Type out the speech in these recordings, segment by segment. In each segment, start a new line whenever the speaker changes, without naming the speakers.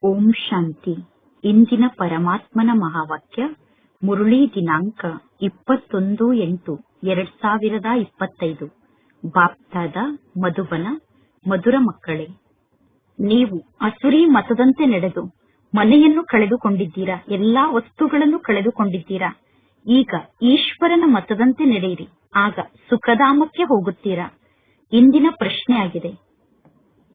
ಓಂ ಶಾಂತಿ. ಇಂದಿನ ಪರಮಾತ್ಮನ ಮಹಾವಾಕ್ಯ ಮುರಳಿ ದಿನಾಂಕ 21/8/2025. ಬಾಪ್ದಾದ ಮಧುಬನ. ಮಧುರ ಮಕ್ಕಳೇ, ನೀವು ಅಸುರಿ ಮತದಂತೆ ನಡೆದು ಮನೆಯನ್ನು ಕಳೆದುಕೊಂಡಿದ್ದೀರಾ, ಎಲ್ಲಾ ವಸ್ತುಗಳನ್ನು ಕಳೆದುಕೊಂಡಿದ್ದೀರಾ. ಈಗ ಈಶ್ವರನ ಮತದಂತೆ ನಡೆಯಿರಿ, ಆಗ ಸುಖಧಾಮಕ್ಕೆ ಹೋಗುತ್ತೀರಾ. ಇಂದಿನ ಪ್ರಶ್ನೆಯಾಗಿದೆ,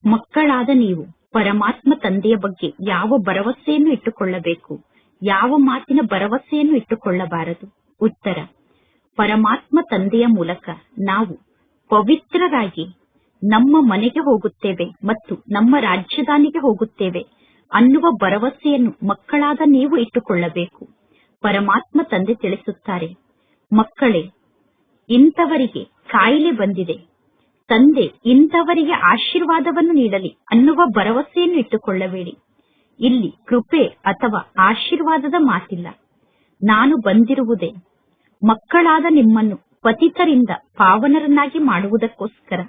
ಮಕ್ಕಳಾದ ನೀವು ಪರಮಾತ್ಮ ತಂದೆಯ ಬಗ್ಗೆ ಯಾವ ಭರವಸೆಯನ್ನು ಇಟ್ಟುಕೊಳ್ಳಬೇಕು, ಯಾವ ಮಾತಿನ ಭರವಸೆಯನ್ನು ಇಟ್ಟುಕೊಳ್ಳಬಾರದು? ಉತ್ತರ: ಪರಮಾತ್ಮ ತಂದೆಯ ಮೂಲಕ ನಾವು ಪವಿತ್ರರಾಗಿ ನಮ್ಮ ಮನೆಗೆ ಹೋಗುತ್ತೇವೆ ಮತ್ತು ನಮ್ಮ ರಾಜಧಾನಿಗೆ ಹೋಗುತ್ತೇವೆ ಅನ್ನುವ ಭರವಸೆಯನ್ನು ಮಕ್ಕಳಾದ ನೀವು ಇಟ್ಟುಕೊಳ್ಳಬೇಕು. ಪರಮಾತ್ಮ ತಂದೆ ತಿಳಿಸುತ್ತಾರೆ, ಮಕ್ಕಳೇ, ಇಂಥವರಿಗೆ ಕಾಯಿಲೆ ಬಂದಿದೆ, ತಂದೆ ಇಂಥವರಿಗೆ ಆಶೀರ್ವಾದವನ್ನು ನೀಡಲಿ ಅನ್ನುವ ಭರವಸೆಯನ್ನು ಇಟ್ಟುಕೊಳ್ಳಬೇಡಿ. ಇಲ್ಲಿ ಕೃಪೆ ಅಥವಾ ಆಶೀರ್ವಾದದ ಮಾತಿಲ್ಲ. ನಾನು ಬಂದಿರುವುದೇ ಮಕ್ಕಳಾದ ನಿಮ್ಮನ್ನು ಪತಿತರಿಂದ ಪಾವನರನ್ನಾಗಿ ಮಾಡುವುದಕ್ಕೋಸ್ಕರ.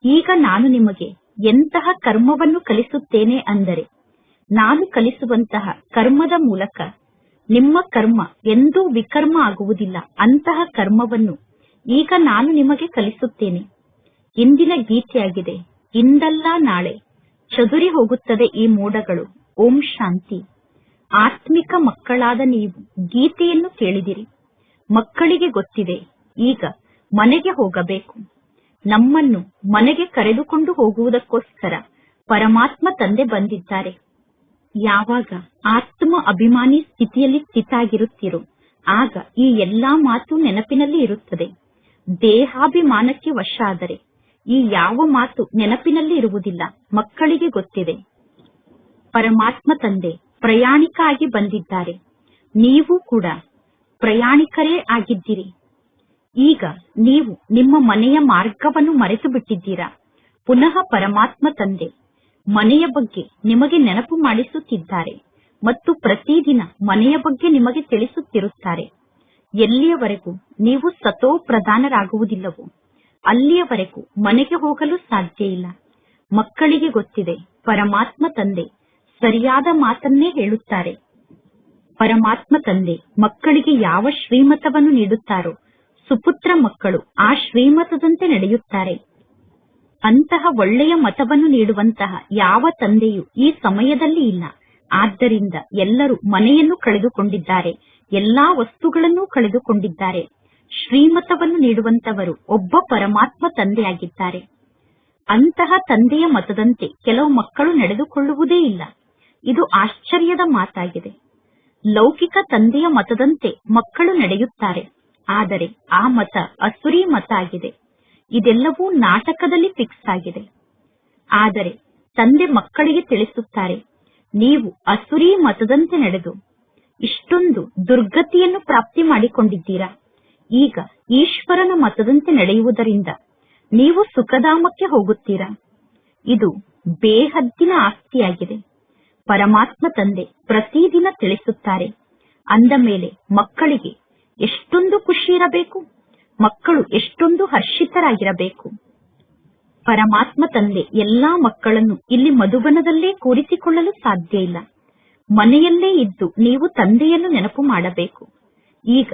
ಈಗ ನಾನು ನಿಮಗೆ ಎಂತಹ ಕರ್ಮವನ್ನು ಕಲಿಸುತ್ತೇನೆ ಅಂದರೆ, ನಾನು ಕಲಿಸುವಂತಹ ಕರ್ಮದ ಮೂಲಕ ನಿಮ್ಮ ಕರ್ಮ ಎಂದೂ ವಿಕರ್ಮ ಆಗುವುದಿಲ್ಲ. ಅಂತಹ ಕರ್ಮವನ್ನು ಈಗ ನಾನು ನಿಮಗೆ ಕಲಿಸುತ್ತೇನೆ. ಇಂದಿನ ಗೀತೆಯಾಗಿದೆ, ಇಂದಲ್ಲ ನಾಳೆ ಚದುರಿ ಹೋಗುತ್ತದೆ ಈ ಮೋಡಗಳು. ಓಂ ಶಾಂತಿ. ಆತ್ಮಿಕ ಮಕ್ಕಳಾದ ನೀವು ಗೀತೆಯನ್ನು ಕೇಳಿದಿರಿ. ಮಕ್ಕಳಿಗೆ ಗೊತ್ತಿದೆ, ಈಗ ಮನೆಗೆ ಹೋಗಬೇಕು. ನಮ್ಮನ್ನು ಮನೆಗೆ ಕರೆದುಕೊಂಡು ಹೋಗುವುದಕ್ಕೋಸ್ಕರ ಪರಮಾತ್ಮ ತಂದೆ ಬಂದಿದ್ದಾರೆ. ಯಾವಾಗ ಆತ್ಮ ಅಭಿಮಾನಿ ಸ್ಥಿತಿಯಲ್ಲಿ ಸ್ಥಿತಾಗಿರುತ್ತೀರೋ ಆಗ ಈ ಎಲ್ಲಾ ಮಾತು ನೆನಪಿನಲ್ಲಿ ಇರುತ್ತದೆ. ದೇಹಾಭಿಮಾನಕ್ಕೆ ವಶ ಆದರೆ ಈ ಯಾವ ಮಾತು ನೆನಪಿನಲ್ಲಿ ಇರುವುದಿಲ್ಲ. ಮಕ್ಕಳಿಗೆ ಗೊತ್ತಿದೆ, ಪರಮಾತ್ಮ ತಂದೆ ಪ್ರಯಾಣಿಕ ಆಗಿ ಬಂದಿದ್ದಾರೆ. ನೀವು ಕೂಡ ಪ್ರಯಾಣಿಕರೇ ಆಗಿದ್ದೀರಿ. ಈಗ ನೀವು ನಿಮ್ಮ ಮನೆಯ ಮಾರ್ಗವನ್ನು ಮರೆತು ಬಿಟ್ಟಿದ್ದೀರಾ. ಪುನಃ ಪರಮಾತ್ಮ ತಂದೆ ಮನೆಯ ಬಗ್ಗೆ ನಿಮಗೆ ನೆನಪು ಮಾಡಿಸುತ್ತಿದ್ದಾರೆ ಮತ್ತು ಪ್ರತಿದಿನ ಮನೆಯ ಬಗ್ಗೆ ನಿಮಗೆ ತಿಳಿಸುತ್ತಿರುತ್ತಾರೆ. ಎಲ್ಲಿಯವರೆಗೂ ನೀವು ಸತೋ ಪ್ರಧಾನರಾಗುವುದಿಲ್ಲವೋ ಅಲ್ಲಿಯವರೆಗೂ ಮನೆಗೆ ಹೋಗಲು ಸಾಧ್ಯ ಇಲ್ಲ. ಮಕ್ಕಳಿಗೆ ಗೊತ್ತಿದೆ, ಪರಮಾತ್ಮ ತಂದೆ ಸರಿಯಾದ ಮಾತನ್ನೇ ಹೇಳುತ್ತಾರೆ. ಪರಮಾತ್ಮ ತಂದೆ ಮಕ್ಕಳಿಗೆ ಯಾವ ಶ್ರೀಮತವನ್ನು ನೀಡುತ್ತಾರೋ ಸುಪುತ್ರ ಮಕ್ಕಳು ಆ ಶ್ರೀಮತದಂತೆ ನಡೆಯುತ್ತಾರೆ. ಅಂತಹ ಒಳ್ಳೆಯ ಮತವನ್ನು ನೀಡುವಂತಹ ಯಾವ ತಂದೆಯೂ ಈ ಸಮಯದಲ್ಲಿ ಇಲ್ಲ. ಆದ್ದರಿಂದ ಎಲ್ಲರೂ ಮನೆಯನ್ನು ಕಳೆದುಕೊಂಡಿದ್ದಾರೆ, ಎಲ್ಲಾ ವಸ್ತುಗಳನ್ನೂ ಕಳೆದುಕೊಂಡಿದ್ದಾರೆ. ಶ್ರೀಮತವನ್ನು ನೀಡುವಂತವರು ಒಬ್ಬ ಪರಮಾತ್ಮ ತಂದೆಯಾಗಿದ್ದಾರೆ. ಅಂತಹ ತಂದೆಯ ಮತದಂತೆ ಕೆಲವು ಮಕ್ಕಳು ನಡೆದುಕೊಳ್ಳುವುದೇ ಇಲ್ಲ. ಇದು ಆಶ್ಚರ್ಯದ ಮಾತಾಗಿದೆ. ಲೌಕಿಕ ತಂದೆಯ ಮತದಂತೆ ಮಕ್ಕಳು ನಡೆಯುತ್ತಾರೆ, ಆದರೆ ಆ ಮತ ಅಸುರಿ ಮತ ಆಗಿದೆ. ಇದೆಲ್ಲವೂ ನಾಟಕದಲ್ಲಿ ಫಿಕ್ಸ್ ಆಗಿದೆ. ಆದರೆ ತಂದೆ ಮಕ್ಕಳಿಗೆ ತಿಳಿಸುತ್ತಾರೆ, ನೀವು ಅಸುರಿ ಮತದಂತೆ ನಡೆದು ಇಷ್ಟೊಂದು ದುರ್ಗತಿಯನ್ನು ಪ್ರಾಪ್ತಿ ಮಾಡಿಕೊಂಡಿದ್ದೀರಾ. ಈಗ ಈಶ್ವರನ ಮತದಂತೆ ನಡೆಯುವುದರಿಂದ ನೀವು ಸುಖಧಾಮಕ್ಕೆ ಹೋಗುತ್ತೀರಾ. ಇದು ಬೇಹದ್ದಿನ ಆಸ್ತಿಯಾಗಿದೆ. ಪರಮಾತ್ಮ ತಂದೆ ಪ್ರತಿದಿನ ತಿಳಿಸುತ್ತಾರೆ. ಅಂದ ಮೇಲೆ ಮಕ್ಕಳಿಗೆ ಎಷ್ಟೊಂದು ಖುಷಿ ಇರಬೇಕು, ಮಕ್ಕಳು ಎಷ್ಟೊಂದು ಹರ್ಷಿತರಾಗಿರಬೇಕು. ಪರಮಾತ್ಮ ತಂದೆ ಎಲ್ಲಾ ಮಕ್ಕಳನ್ನು ಇಲ್ಲಿ ಮಧುಬನದಲ್ಲೇ ಕೂರಿಸಿಕೊಳ್ಳಲು ಸಾಧ್ಯ ಇಲ್ಲ. ಮನೆಯಲ್ಲೇ ಇದ್ದು ನೀವು ತಂದೆಯನ್ನು ನೆನಪು ಮಾಡಬೇಕು. ಈಗ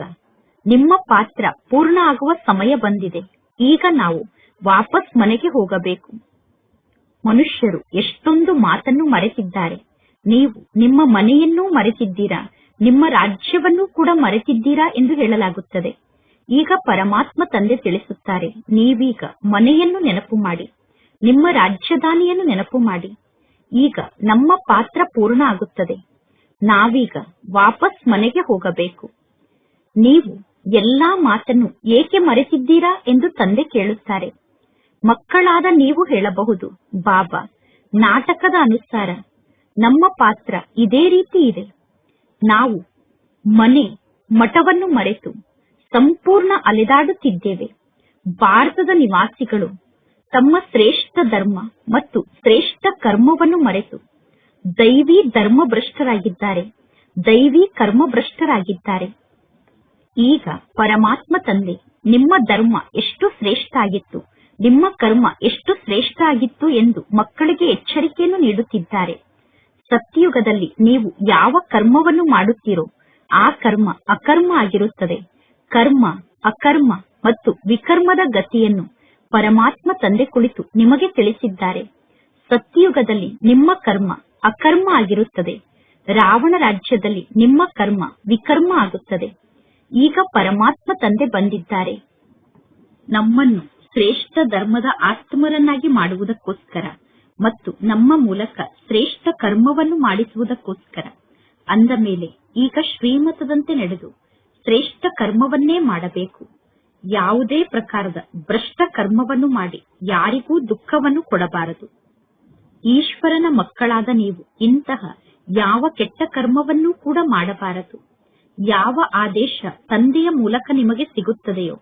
ನಿಮ್ಮ ಪಾತ್ರ ಪೂರ್ಣ ಆಗುವ ಸಮಯ ಬಂದಿದೆ. ಈಗ ನಾವು ವಾಪಸ್ ಮನೆಗೆ ಹೋಗಬೇಕು. ಮನುಷ್ಯರು ಎಷ್ಟೊಂದು ಮಾತನ್ನು ಮರೆತಿದ್ದಾರೆ. ನೀವು ನಿಮ್ಮ ಮನೆಯನ್ನೂ ಮರೆತಿದ್ದೀರಾ, ನಿಮ್ಮ ರಾಜ್ಯವನ್ನೂ ಕೂಡ ಮರೆತಿದ್ದೀರಾ ಎಂದು ಹೇಳಲಾಗುತ್ತದೆ. ಈಗ ಪರಮಾತ್ಮ ತಂದೆ ತಿಳಿಸುತ್ತಾರೆ, ನೀವೀಗ ಮನೆಯನ್ನು ನೆನಪು ಮಾಡಿ, ನಿಮ್ಮ ರಾಜಧಾನಿಯನ್ನು ನೆನಪು ಮಾಡಿ. ಈಗ ನಮ್ಮ ಪಾತ್ರ ಪೂರ್ಣ ಆಗುತ್ತದೆ. ನಾವೀಗ ವಾಪಸ್ ಮನೆಗೆ ಹೋಗಬೇಕು. ನೀವು ಎಲ್ಲಾ ಮಾತನ್ನು ಏಕೆ ಮರೆತಿದ್ದೀರಾ ಎಂದು ತಂದೆ ಕೇಳುತ್ತಾರೆ. ಮಕ್ಕಳಾದ ನೀವು ಹೇಳಬಹುದು, ಬಾಬಾ, ನಾಟಕದ ಅನುಸಾರ ನಮ್ಮ ಪಾತ್ರ ಇದೇ ರೀತಿ ಇದೆ. ನಾವು ಮನೆ ಮಠವನ್ನು ಮರೆತು ಸಂಪೂರ್ಣ ಅಲೆದಾಡುತ್ತಿದ್ದೇವೆ. ಭಾರತದ ನಿವಾಸಿಗಳು ತಮ್ಮ ಶ್ರೇಷ್ಠ ಧರ್ಮ ಮತ್ತು ಶ್ರೇಷ್ಠ ಕರ್ಮವನ್ನು ಮರೆತು ದೈವಿ ಧರ್ಮಭ್ರಷ್ಟರಾಗಿದ್ದಾರೆ, ದೈವಿ ಕರ್ಮಭ್ರಷ್ಟರಾಗಿದ್ದಾರೆ. ಈಗ ಪರಮಾತ್ಮ ತಂದೆ ನಿಮ್ಮ ಧರ್ಮ ಎಷ್ಟು ಶ್ರೇಷ್ಠ ಆಗಿತ್ತು, ನಿಮ್ಮ ಕರ್ಮ ಎಷ್ಟು ಶ್ರೇಷ್ಠ ಆಗಿತ್ತು ಎಂದು ಮಕ್ಕಳಿಗೆ ಎಚ್ಚರಿಕೆಯನ್ನು ನೀಡುತ್ತಿದ್ದಾರೆ. ಸತ್ಯಯುಗದಲ್ಲಿ ನೀವು ಯಾವ ಕರ್ಮವನ್ನು ಮಾಡುತ್ತೀರೋ ಆ ಕರ್ಮ ಅಕರ್ಮ ಆಗಿರುತ್ತದೆ. ಕರ್ಮ, ಅಕರ್ಮ ಮತ್ತು ವಿಕರ್ಮದ ಗತಿಯನ್ನು ಪರಮಾತ್ಮ ತಂದೆ ಕುಳಿತು ನಿಮಗೆ ತಿಳಿಸಿದ್ದಾರೆ. ಸತ್ಯಯುಗದಲ್ಲಿ ನಿಮ್ಮ ಕರ್ಮ ಅಕರ್ಮ ಆಗಿರುತ್ತದೆ. ರಾವಣ ರಾಜ್ಯದಲ್ಲಿ ನಿಮ್ಮ ಕರ್ಮ ವಿಕರ್ಮ ಆಗುತ್ತದೆ. ಈಗ ಪರಮಾತ್ಮ ತಂದೆ ಬಂದಿದ್ದಾರೆ ನಮ್ಮನ್ನು ಶ್ರೇಷ್ಠ ಧರ್ಮದ ಆತ್ಮರನ್ನಾಗಿ ಮಾಡುವುದಕ್ಕೋಸ್ಕರ ಮತ್ತು ನಮ್ಮ ಮೂಲಕ ಶ್ರೇಷ್ಠ ಕರ್ಮವನ್ನು ಮಾಡಿಸುವುದಕ್ಕೋಸ್ಕರ. ಅಂದ ಮೇಲೆ ಈಗ ಶ್ರೀಮತದಂತೆ ನಡೆದು ಶ್ರೇಷ್ಠ ಕರ್ಮವನ್ನೇ ಮಾಡಬೇಕು. ಯಾವುದೇ ಪ್ರಕಾರದ ಭ್ರಷ್ಟ ಕರ್ಮವನ್ನು ಮಾಡಿ ಯಾರಿಗೂ ದುಃಖವನ್ನು ಕೊಡಬಾರದು. ಈಶ್ವರನ ಮಕ್ಕಳಾದ ನೀವು ಇಂತಹ ಯಾವ ಕೆಟ್ಟ ಕರ್ಮವನ್ನೂ ಕೂಡ ಮಾಡಬಾರದು. ಯಾವ ಆದೇಶ ತಂದೆಯ ಮೂಲಕ ನಿಮಗೆ ಸಿಗುತ್ತದೆಯೋ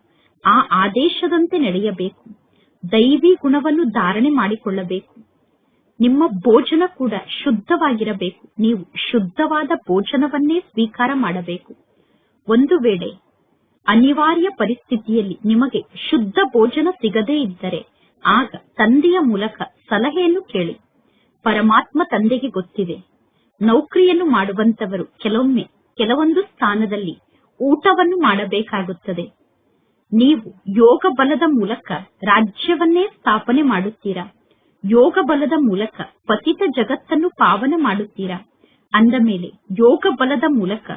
ಆ ಆದೇಶದಂತೆ ನಡೆಯಬೇಕು. ದೈವಿ ಗುಣವನ್ನು ಧಾರಣೆ ಮಾಡಿಕೊಳ್ಳಬೇಕು. ನಿಮ್ಮ ಭೋಜನ ಕೂಡ ಶುದ್ಧವಾಗಿರಬೇಕು. ನೀವು ಶುದ್ಧವಾದ ಭೋಜನವನ್ನೇ ಸ್ವೀಕಾರ ಮಾಡಬೇಕು. ಒಂದು ವೇಳೆ ಅನಿವಾರ್ಯ ಪರಿಸ್ಥಿತಿಯಲ್ಲಿ ನಿಮಗೆ ಶುದ್ಧ ಭೋಜನ ಸಿಗದೇ ಇದ್ದರೆ ಆಗ ತಂದೆಯ ಮೂಲಕ ಸಲಹೆಯನ್ನು ಕೇಳಿ. ಪರಮಾತ್ಮ ತಂದೆಗೆ ಗೊತ್ತಿದೆ, ನೌಕರಿಯನ್ನು ಮಾಡುವಂತವರು ಕೆಲವೊಮ್ಮೆ ಕೆಲವೊಂದು ಸ್ಥಾನದಲ್ಲಿ ಊಟವನ್ನು ಮಾಡಬೇಕಾಗುತ್ತದೆ. ನೀವು ಯೋಗ ಬಲದ ಮೂಲಕ ರಾಜ್ಯವನ್ನೇ ಸ್ಥಾಪನೆ ಮಾಡುತ್ತೀರಾ. ಯೋಗ ಬಲದ ಮೂಲಕ ಪತಿತ ಜಗತ್ತನ್ನು ಪಾವನ ಮಾಡುತ್ತೀರಾ. ಅಂದ ಮೇಲೆ ಯೋಗ ಬಲದ ಮೂಲಕ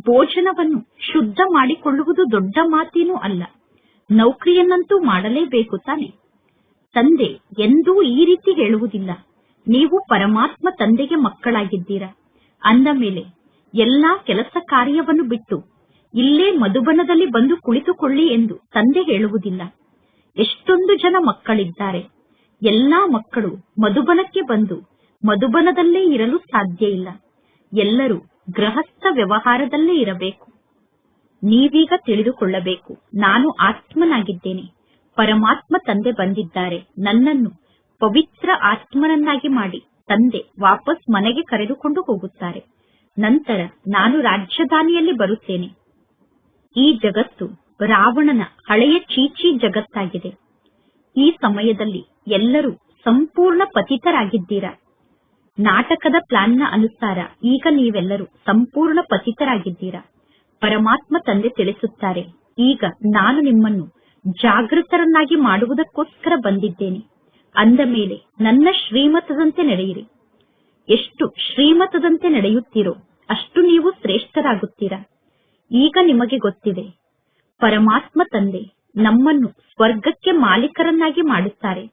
ಭೋಜನವನ್ನು ಶುದ್ಧ ಮಾಡಿಕೊಳ್ಳುವುದು ದೊಡ್ಡ ಮಾತೇನೂ ಅಲ್ಲ. ನೌಕರಿಯನ್ನಂತೂ ಮಾಡಲೇಬೇಕು ತಾನೆ. ತಂದೆ ಎಂದೂ ಈ ರೀತಿ ಹೇಳುವುದಿಲ್ಲ. ನೀವು ಪರಮಾತ್ಮ ತಂದೆಗೆ ಮಕ್ಕಳಾಗಿದ್ದೀರಾ. ಅಂದ ಮೇಲೆ ಎಲ್ಲಾ ಕೆಲಸ ಕಾರ್ಯವನ್ನು ಬಿಟ್ಟು ಇಲ್ಲೇ ಮಧುಬನದಲ್ಲಿ ಬಂದು ಕುಳಿತುಕೊಳ್ಳಿ ಎಂದು ತಂದೆ ಹೇಳುವುದಿಲ್ಲ. ಎಷ್ಟೊಂದು ಜನ ಮಕ್ಕಳಿದ್ದಾರೆ. ಎಲ್ಲಾ ಮಕ್ಕಳು ಮಧುಬನಕ್ಕೆ ಬಂದು ಮಧುಬನದಲ್ಲೇ ಇರಲು ಸಾಧ್ಯ ಇಲ್ಲ. ಎಲ್ಲರೂ ಗೃಹಸ್ಥ ವ್ಯವಹಾರದಲ್ಲೇ ಇರಬೇಕು. ನೀವೀಗ ತಿಳಿದುಕೊಳ್ಳಬೇಕು, ನಾನು ಆತ್ಮನಾಗಿದ್ದೇನೆ. ಪರಮಾತ್ಮ ತಂದೆ ಬಂದಿದ್ದಾರೆ. ನನ್ನನ್ನು ಪವಿತ್ರ ಆತ್ಮನನ್ನಾಗಿ ಮಾಡಿ ತಂದೆ ವಾಪಸ್ ಮನೆಗೆ ಕರೆದುಕೊಂಡು ಹೋಗುತ್ತಾರೆ. ನಂತರ ನಾನು ರಾಜಧಾನಿಯಲ್ಲಿ ಬರುತ್ತೇನೆ. ಈ ಜಗತ್ತು ರಾವಣನ ಹಳೆಯ ಚೀಚಿ ಜಗತ್ತಾಗಿದೆ. ಈ ಸಮಯದಲ್ಲಿ ಎಲ್ಲರೂ ಸಂಪೂರ್ಣ ಪತಿತರಾಗಿದ್ದೀರಾ. ನಾಟಕದ ಪ್ಲಾನ್ನ ಅನುಸಾರ ಈಗ ನೀವೆಲ್ಲರೂ ಸಂಪೂರ್ಣ ಪತಿತರಾಗಿದ್ದೀರಾ. ಪರಮಾತ್ಮ ತಂದೆ ತಿಳಿಸುತ್ತಾರೆ, ಈಗ ನಾನು ನಿಮ್ಮನ್ನು ಜಾಗೃತರನ್ನಾಗಿ ಮಾಡುವುದಕ್ಕೋಸ್ಕರ ಬಂದಿದ್ದೇನೆ. ಅಂದ ಮೇಲೆ ನನ್ನ ಶ್ರೀಮತದಂತೆ ನಡೆಯಿರಿ. ಎಷ್ಟು ಶ್ರೀಮತದಂತೆ ನಡೆಯುತ್ತೀರೋ ಅಷ್ಟು ನೀವು ಶ್ರೇಷ್ಠರಾಗುತ್ತೀರಾ. ಈಗ ನಿಮಗೆ ಗೊತ್ತಿದೆ, ಪರಮಾತ್ಮ ತಂದೆ ನಮ್ಮನ್ನು ಸ್ವರ್ಗಕ್ಕೆ ಮಾಲೀಕರನ್ನಾಗಿ ಮಾಡುತ್ತಾರೆ.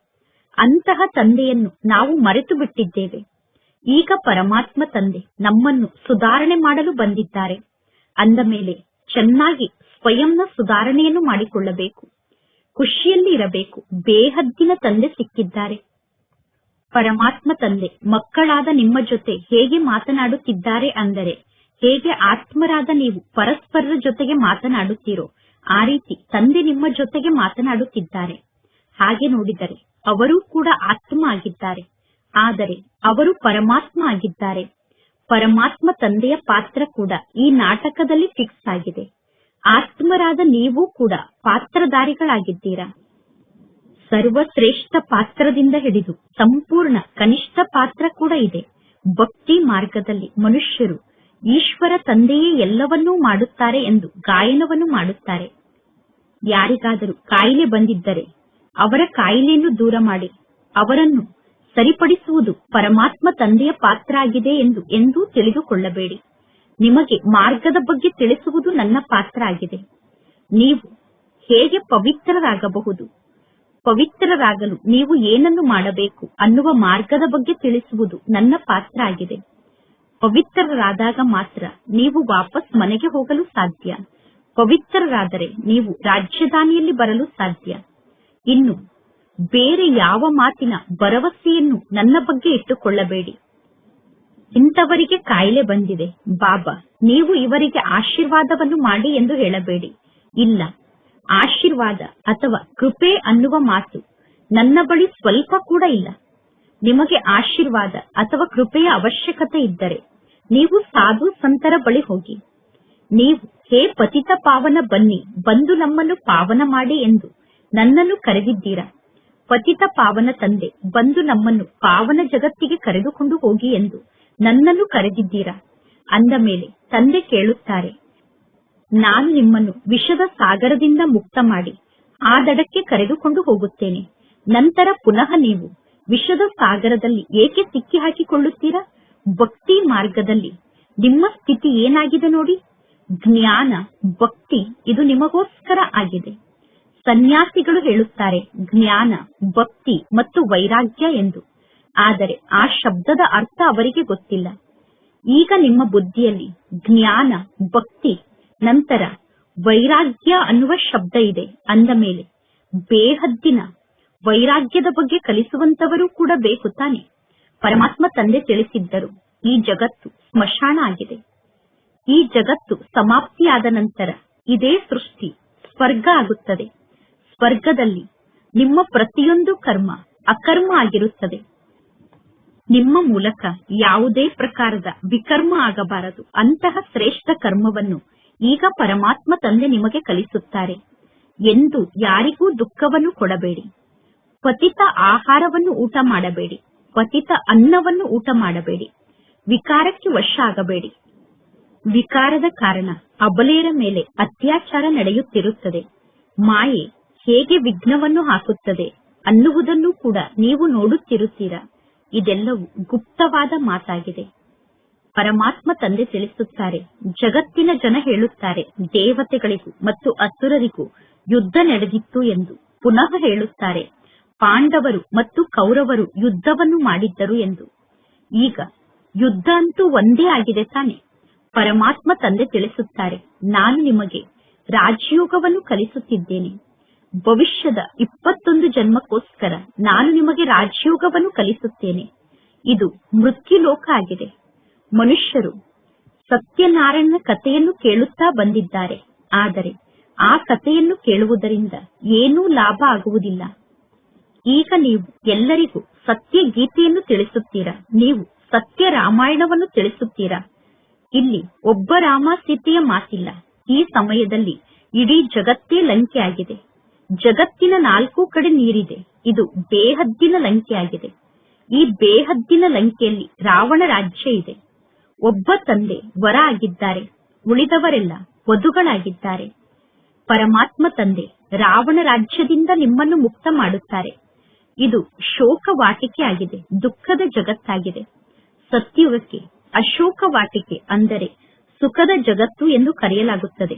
ಅಂತಹ ತಂದೆಯನ್ನು ನಾವು ಮರೆತು ಬಿಟ್ಟಿದ್ದೇವೆ. ಈಗ ಪರಮಾತ್ಮ ತಂದೆ ನಮ್ಮನ್ನು ಸುಧಾರಣೆ ಮಾಡಲು ಬಂದಿದ್ದಾರೆ. ಅಂದ ಮೇಲೆ ಚೆನ್ನಾಗಿ ಸ್ವಯಂನ ಸುಧಾರಣೆಯನ್ನು ಮಾಡಿಕೊಳ್ಳಬೇಕು. ಖುಷಿಯಲ್ಲಿ ಇರಬೇಕು. ಬೇಹದ್ದಿನ ತಂದೆ ಸಿಕ್ಕಿದ್ದಾರೆ. ಪರಮಾತ್ಮ ತಂದೆ ಮಕ್ಕಳಾದ ನಿಮ್ಮ ಜೊತೆ ಹೇಗೆ ಮಾತನಾಡುತ್ತಿದ್ದಾರೆ ಅಂದರೆ, ಹೇಗೆ ಆತ್ಮರಾದ ನೀವು ಪರಸ್ಪರರ ಜೊತೆಗೆ ಮಾತನಾಡುತ್ತೀರೋ ಆ ರೀತಿ ತಂದೆ ನಿಮ್ಮ ಜೊತೆಗೆ ಮಾತನಾಡುತ್ತಿದ್ದಾರೆ. ಹಾಗೆ ನೋಡಿದರೆ ಅವರೂ ಕೂಡ ಆತ್ಮ ಆಗಿದ್ದಾರೆ, ಆದರೆ ಅವರು ಪರಮಾತ್ಮ ಆಗಿದ್ದಾರೆ. ಪರಮಾತ್ಮ ತಂದೆಯ ಪಾತ್ರ ಕೂಡ ಈ ನಾಟಕದಲ್ಲಿ ಫಿಕ್ಸ್ ಆಗಿದೆ. ಆತ್ಮರಾದ ನೀವು ಕೂಡ ಪಾತ್ರಧಾರಿಗಳಾಗಿದ್ದೀರಾ. ಸರ್ವಶ್ರೇಷ್ಠ ಪಾತ್ರದಿಂದ ಹಿಡಿದು ಸಂಪೂರ್ಣ ಕನಿಷ್ಠ ಪಾತ್ರ ಕೂಡ ಇದೆ. ಭಕ್ತಿ ಮಾರ್ಗದಲ್ಲಿ ಮನುಷ್ಯರು ಈಶ್ವರ ತಂದೆಯೇ ಎಲ್ಲವನ್ನೂ ಮಾಡುತ್ತಾರೆ ಎಂದು ಗಾಯನವನ್ನು ಮಾಡುತ್ತಾರೆ. ಯಾರಿಗಾದರೂ ಕಾಯಿಲೆ ಬಂದಿದ್ದರೆ ಅವರ ಕಾಯಿಲೆಯನ್ನು ದೂರ ಮಾಡಿ ಅವರನ್ನು ಸರಿಪಡಿಸುವುದು ಪರಮಾತ್ಮ ತಂದೆಯ ಪಾತ್ರ ಆಗಿದೆ ಎಂದು ಎಂದೂ ತಿಳಿದುಕೊಳ್ಳಬೇಡಿ. ನಿಮಗೆ ಮಾರ್ಗದ ಬಗ್ಗೆ ತಿಳಿಸುವುದು ನನ್ನ ಪಾತ್ರ ಆಗಿದೆ. ನೀವು ಹೇಗೆ ಪವಿತ್ರರಾಗಬಹುದು, ಪವಿತ್ರರಾಗಲು ನೀವು ಏನನ್ನು ಮಾಡಬೇಕು ಅನ್ನುವ ಮಾರ್ಗದ ಬಗ್ಗೆ ತಿಳಿಸುವುದು ನನ್ನ ಪಾತ್ರ ಆಗಿದೆ. ಪವಿತ್ರರಾದಾಗ ಮಾತ್ರ ನೀವು ವಾಪಸ್ ಮನೆಗೆ ಹೋಗಲು ಸಾಧ್ಯ. ಪವಿತ್ರರಾದರೆ ನೀವು ರಾಜಧಾನಿಯಲ್ಲಿ ಬರಲು ಸಾಧ್ಯ. ಇನ್ನು ಬೇರೆ ಯಾವ ಮಾತಿನ ಭರವಸೆಯನ್ನು ನನ್ನ ಬಗ್ಗೆ ಇಟ್ಟುಕೊಳ್ಳಬೇಡಿ. ಇಂಥವರಿಗೆ ಕಾಯಿಲೆ ಬಂದಿದೆ, ಬಾಬಾ ನೀವು ಇವರಿಗೆ ಆಶೀರ್ವಾದವನ್ನು ಮಾಡಿ ಎಂದು ಹೇಳಬೇಡಿ. ಇಲ್ಲ, ಆಶೀರ್ವಾದ ಅಥವಾ ಕೃಪೆ ಅನ್ನುವ ಮಾತು ನನ್ನ ಬಳಿ ಸ್ವಲ್ಪ ಕೂಡ ಇಲ್ಲ. ನಿಮಗೆ ಆಶೀರ್ವಾದ ಅಥವಾ ಕೃಪೆಯ ಅವಶ್ಯಕತೆ ಇದ್ದರೆ ನೀವು ಸಾಧು ಸಂತರ ಬಳಿ ಹೋಗಿ. ನೀವು ಹೇ ಪತಿತ ಪಾವನ ಬನ್ನಿ, ಬಂದು ನಮ್ಮನ್ನು ಪಾವನ ಮಾಡಿ ಎಂದು ನನ್ನನ್ನು ಕರೆದಿದ್ದೀರಾ. ಪತಿತ ಪಾವನ ತಂದೆ ಬಂದು ನಮ್ಮನ್ನು ಪಾವನ ಜಗತ್ತಿಗೆ ಕರೆದುಕೊಂಡು ಹೋಗಿ ಎಂದು ನನ್ನನ್ನು ಕರೆದಿದ್ದೀರಾ ಅಂದ ಮೇಲೆ ತಂದೆ ಕೇಳುತ್ತಾರೆ, ನಾನು ನಿಮ್ಮನ್ನು ವಿಷದ ಸಾಗರದಿಂದ ಮುಕ್ತ ಮಾಡಿ ಆ ದಡಕ್ಕೆ ಕರೆದುಕೊಂಡು ಹೋಗುತ್ತೇನೆ. ನಂತರ ಪುನಃ ನೀವು ವಿಷದ ಸಾಗರದಲ್ಲಿ ಏಕೆ ಸಿಕ್ಕಿ ಹಾಕಿಕೊಳ್ಳುತ್ತೀರಾ? ಭಕ್ತಿ ಮಾರ್ಗದಲ್ಲಿ ನಿಮ್ಮ ಸ್ಥಿತಿ ಏನಾಗಿದೆ ನೋಡಿ. ಜ್ಞಾನ, ಭಕ್ತಿ ಇದು ನಿಮಗೋಸ್ಕರ ಆಗಿದೆ. ಸನ್ಯಾಸಿಗಳು ಹೇಳುತ್ತಾರೆ ಜ್ಞಾನ, ಭಕ್ತಿ ಮತ್ತು ವೈರಾಗ್ಯ ಎಂದು. ಆದರೆ ಆ ಶಬ್ದದ ಅರ್ಥ ಅವರಿಗೆ ಗೊತ್ತಿಲ್ಲ. ಈಗ ನಿಮ್ಮ ಬುದ್ಧಿಯಲ್ಲಿ ಜ್ಞಾನ, ಭಕ್ತಿ, ನಂತರ ವೈರಾಗ್ಯ ಅನ್ನುವ ಶಬ್ದ ಇದೆ ಅಂದ ಮೇಲೆ ಬೇಹದ್ದಿನ ವೈರಾಗ್ಯದ ಬಗ್ಗೆ ಕಲಿಸುವಂತವರು ಕೂಡ ಬೇಕು ತಾನೆ. ಪರಮಾತ್ಮ ತಂದೆ ತಿಳಿಸಿದ್ದರು, ಈ ಜಗತ್ತು ಸ್ಮಶಾನ ಆಗಿದೆ. ಈ ಜಗತ್ತು ಸಮಾಪ್ತಿಯಾದ ನಂತರ ಇದೇ ಸೃಷ್ಟಿ ಸ್ವರ್ಗ ಆಗುತ್ತದೆ. ಸ್ವರ್ಗದಲ್ಲಿ ನಿಮ್ಮ ಪ್ರತಿಯೊಂದು ಕರ್ಮ ಅಕರ್ಮ ಆಗಿರುತ್ತದೆ. ನಿಮ್ಮ ಮೂಲಕ ಯಾವುದೇ ಪ್ರಕಾರದ ವಿಕರ್ಮ ಆಗಬಾರದು. ಅಂತಹ ಶ್ರೇಷ್ಠ ಕರ್ಮವನ್ನು ಈಗ ಪರಮಾತ್ಮ ತಂದೆ ನಿಮಗೆ ಕಲಿಸುತ್ತಾರೆ. ಎಂದು ಯಾರಿಗೂ ದುಃಖವನ್ನು ಕೊಡಬೇಡಿ. ಪತಿತ ಆಹಾರವನ್ನು ಊಟ ಮಾಡಬೇಡಿ. ಪತಿತ ಅನ್ನವನ್ನು ಊಟ ಮಾಡಬೇಡಿ. ವಿಕಾರಕ್ಕೆ ವಶ ಆಗಬೇಡಿ. ವಿಕಾರದ ಕಾರಣ ಅಬಲೆಯರ ಮೇಲೆ ಅತ್ಯಾಚಾರ ನಡೆಯುತ್ತಿರುತ್ತದೆ. ಮಾಯೆ ಹೇಗೆ ವಿಘ್ನವನ್ನು ಹಾಕುತ್ತದೆ ಅನ್ನುವುದನ್ನು ಕೂಡ ನೀವು ನೋಡುತ್ತಿರುತ್ತೀರಾ. ಇದೆಲ್ಲವೂ ಗುಪ್ತವಾದ ಮಾತಾಗಿದೆ. ಪರಮಾತ್ಮ ತಂದೆ ತಿಳಿಸುತ್ತಾರೆ, ಜಗತ್ತಿನ ಜನ ಹೇಳುತ್ತಾರೆ ದೇವತೆಗಳಿಗೂ ಮತ್ತು ಅಸುರರಿಗೂ ಯುದ್ಧ ನಡೆದಿತ್ತು ಎಂದು. ಪುನಃ ಹೇಳುತ್ತಾರೆ ಪಾಂಡವರು ಮತ್ತು ಕೌರವರು ಯುದ್ಧವನ್ನು ಮಾಡಿದ್ದರು ಎಂದು. ಈಗ ಯುದ್ಧ ಅಂತೂ ಒಂದೇ ಆಗಿದೆ ತಾನೆ. ಪರಮಾತ್ಮ ತಂದೆ ತಿಳಿಸುತ್ತಾರೆ, ನಾನು ನಿಮಗೆ ರಾಜಯೋಗವನ್ನು ಕಲಿಸುತ್ತಿದ್ದೇನೆ. ಭವಿಷ್ಯದ 21 ಜನ್ಮಕ್ಕೋಸ್ಕರ ನಾನು ನಿಮಗೆ ರಾಜಯೋಗವನ್ನು ಕಲಿಸುತ್ತೇನೆ. ಇದು ಮೃತ್ಯುಲೋಕ ಆಗಿದೆ. ಮನುಷ್ಯರು ಸತ್ಯನಾರಾಯಣನ ಕಥೆಯನ್ನು ಕೇಳುತ್ತಾ ಬಂದಿದ್ದಾರೆ. ಆದರೆ ಆ ಕಥೆಯನ್ನು ಕೇಳುವುದರಿಂದ ಏನೂ ಲಾಭ ಆಗುವುದಿಲ್ಲ. ಈಗ ನೀವು ಎಲ್ಲರಿಗೂ ಸತ್ಯ ಗೀತೆಯನ್ನು ತಿಳಿಸುತ್ತೀರಾ. ನೀವು ಸತ್ಯ ರಾಮಾಯಣವನ್ನು ತಿಳಿಸುತ್ತೀರಾ. ಇಲ್ಲಿ ಒಬ್ಬ ರಾಮ ಸೀತೆಯ ಮಾತಿಲ್ಲ. ಈ ಸಮಯದಲ್ಲಿ ಇಡೀ ಜಗತ್ತೇ ಲಂಕೆ ಆಗಿದೆ. ಜಗತ್ತಿನ 4 ಕಡೆ ನೀರಿದೆ. ಇದು ಬೇಹದ್ದಿನ ಲಂಕೆಯಾಗಿದೆ. ಈ ಬೇಹದ್ದಿನ ಲಂಕೆಯಲ್ಲಿ ರಾವಣ ರಾಜ್ಯ ಇದೆ. ಒಬ್ಬ ತಂದೆ ವರ ಆಗಿದ್ದಾರೆ, ಉಳಿದವರೆಲ್ಲ ವಧುಗಳಾಗಿದ್ದಾರೆ. ಪರಮಾತ್ಮ ತಂದೆ ರಾವಣ ರಾಜ್ಯದಿಂದ ನಿಮ್ಮನ್ನು ಮುಕ್ತ ಮಾಡುತ್ತಾರೆ. ಇದು ಶೋಕ ವಾಟಿಕೆ ಆಗಿದೆ, ದುಃಖದ ಜಗತ್ತಾಗಿದೆ. ಸತ್ಯುಗಕ್ಕೆ ಅಶೋಕ ವಾಟಿಕೆ ಅಂದರೆ ಸುಖದ ಜಗತ್ತು ಎಂದು ಕರೆಯಲಾಗುತ್ತದೆ.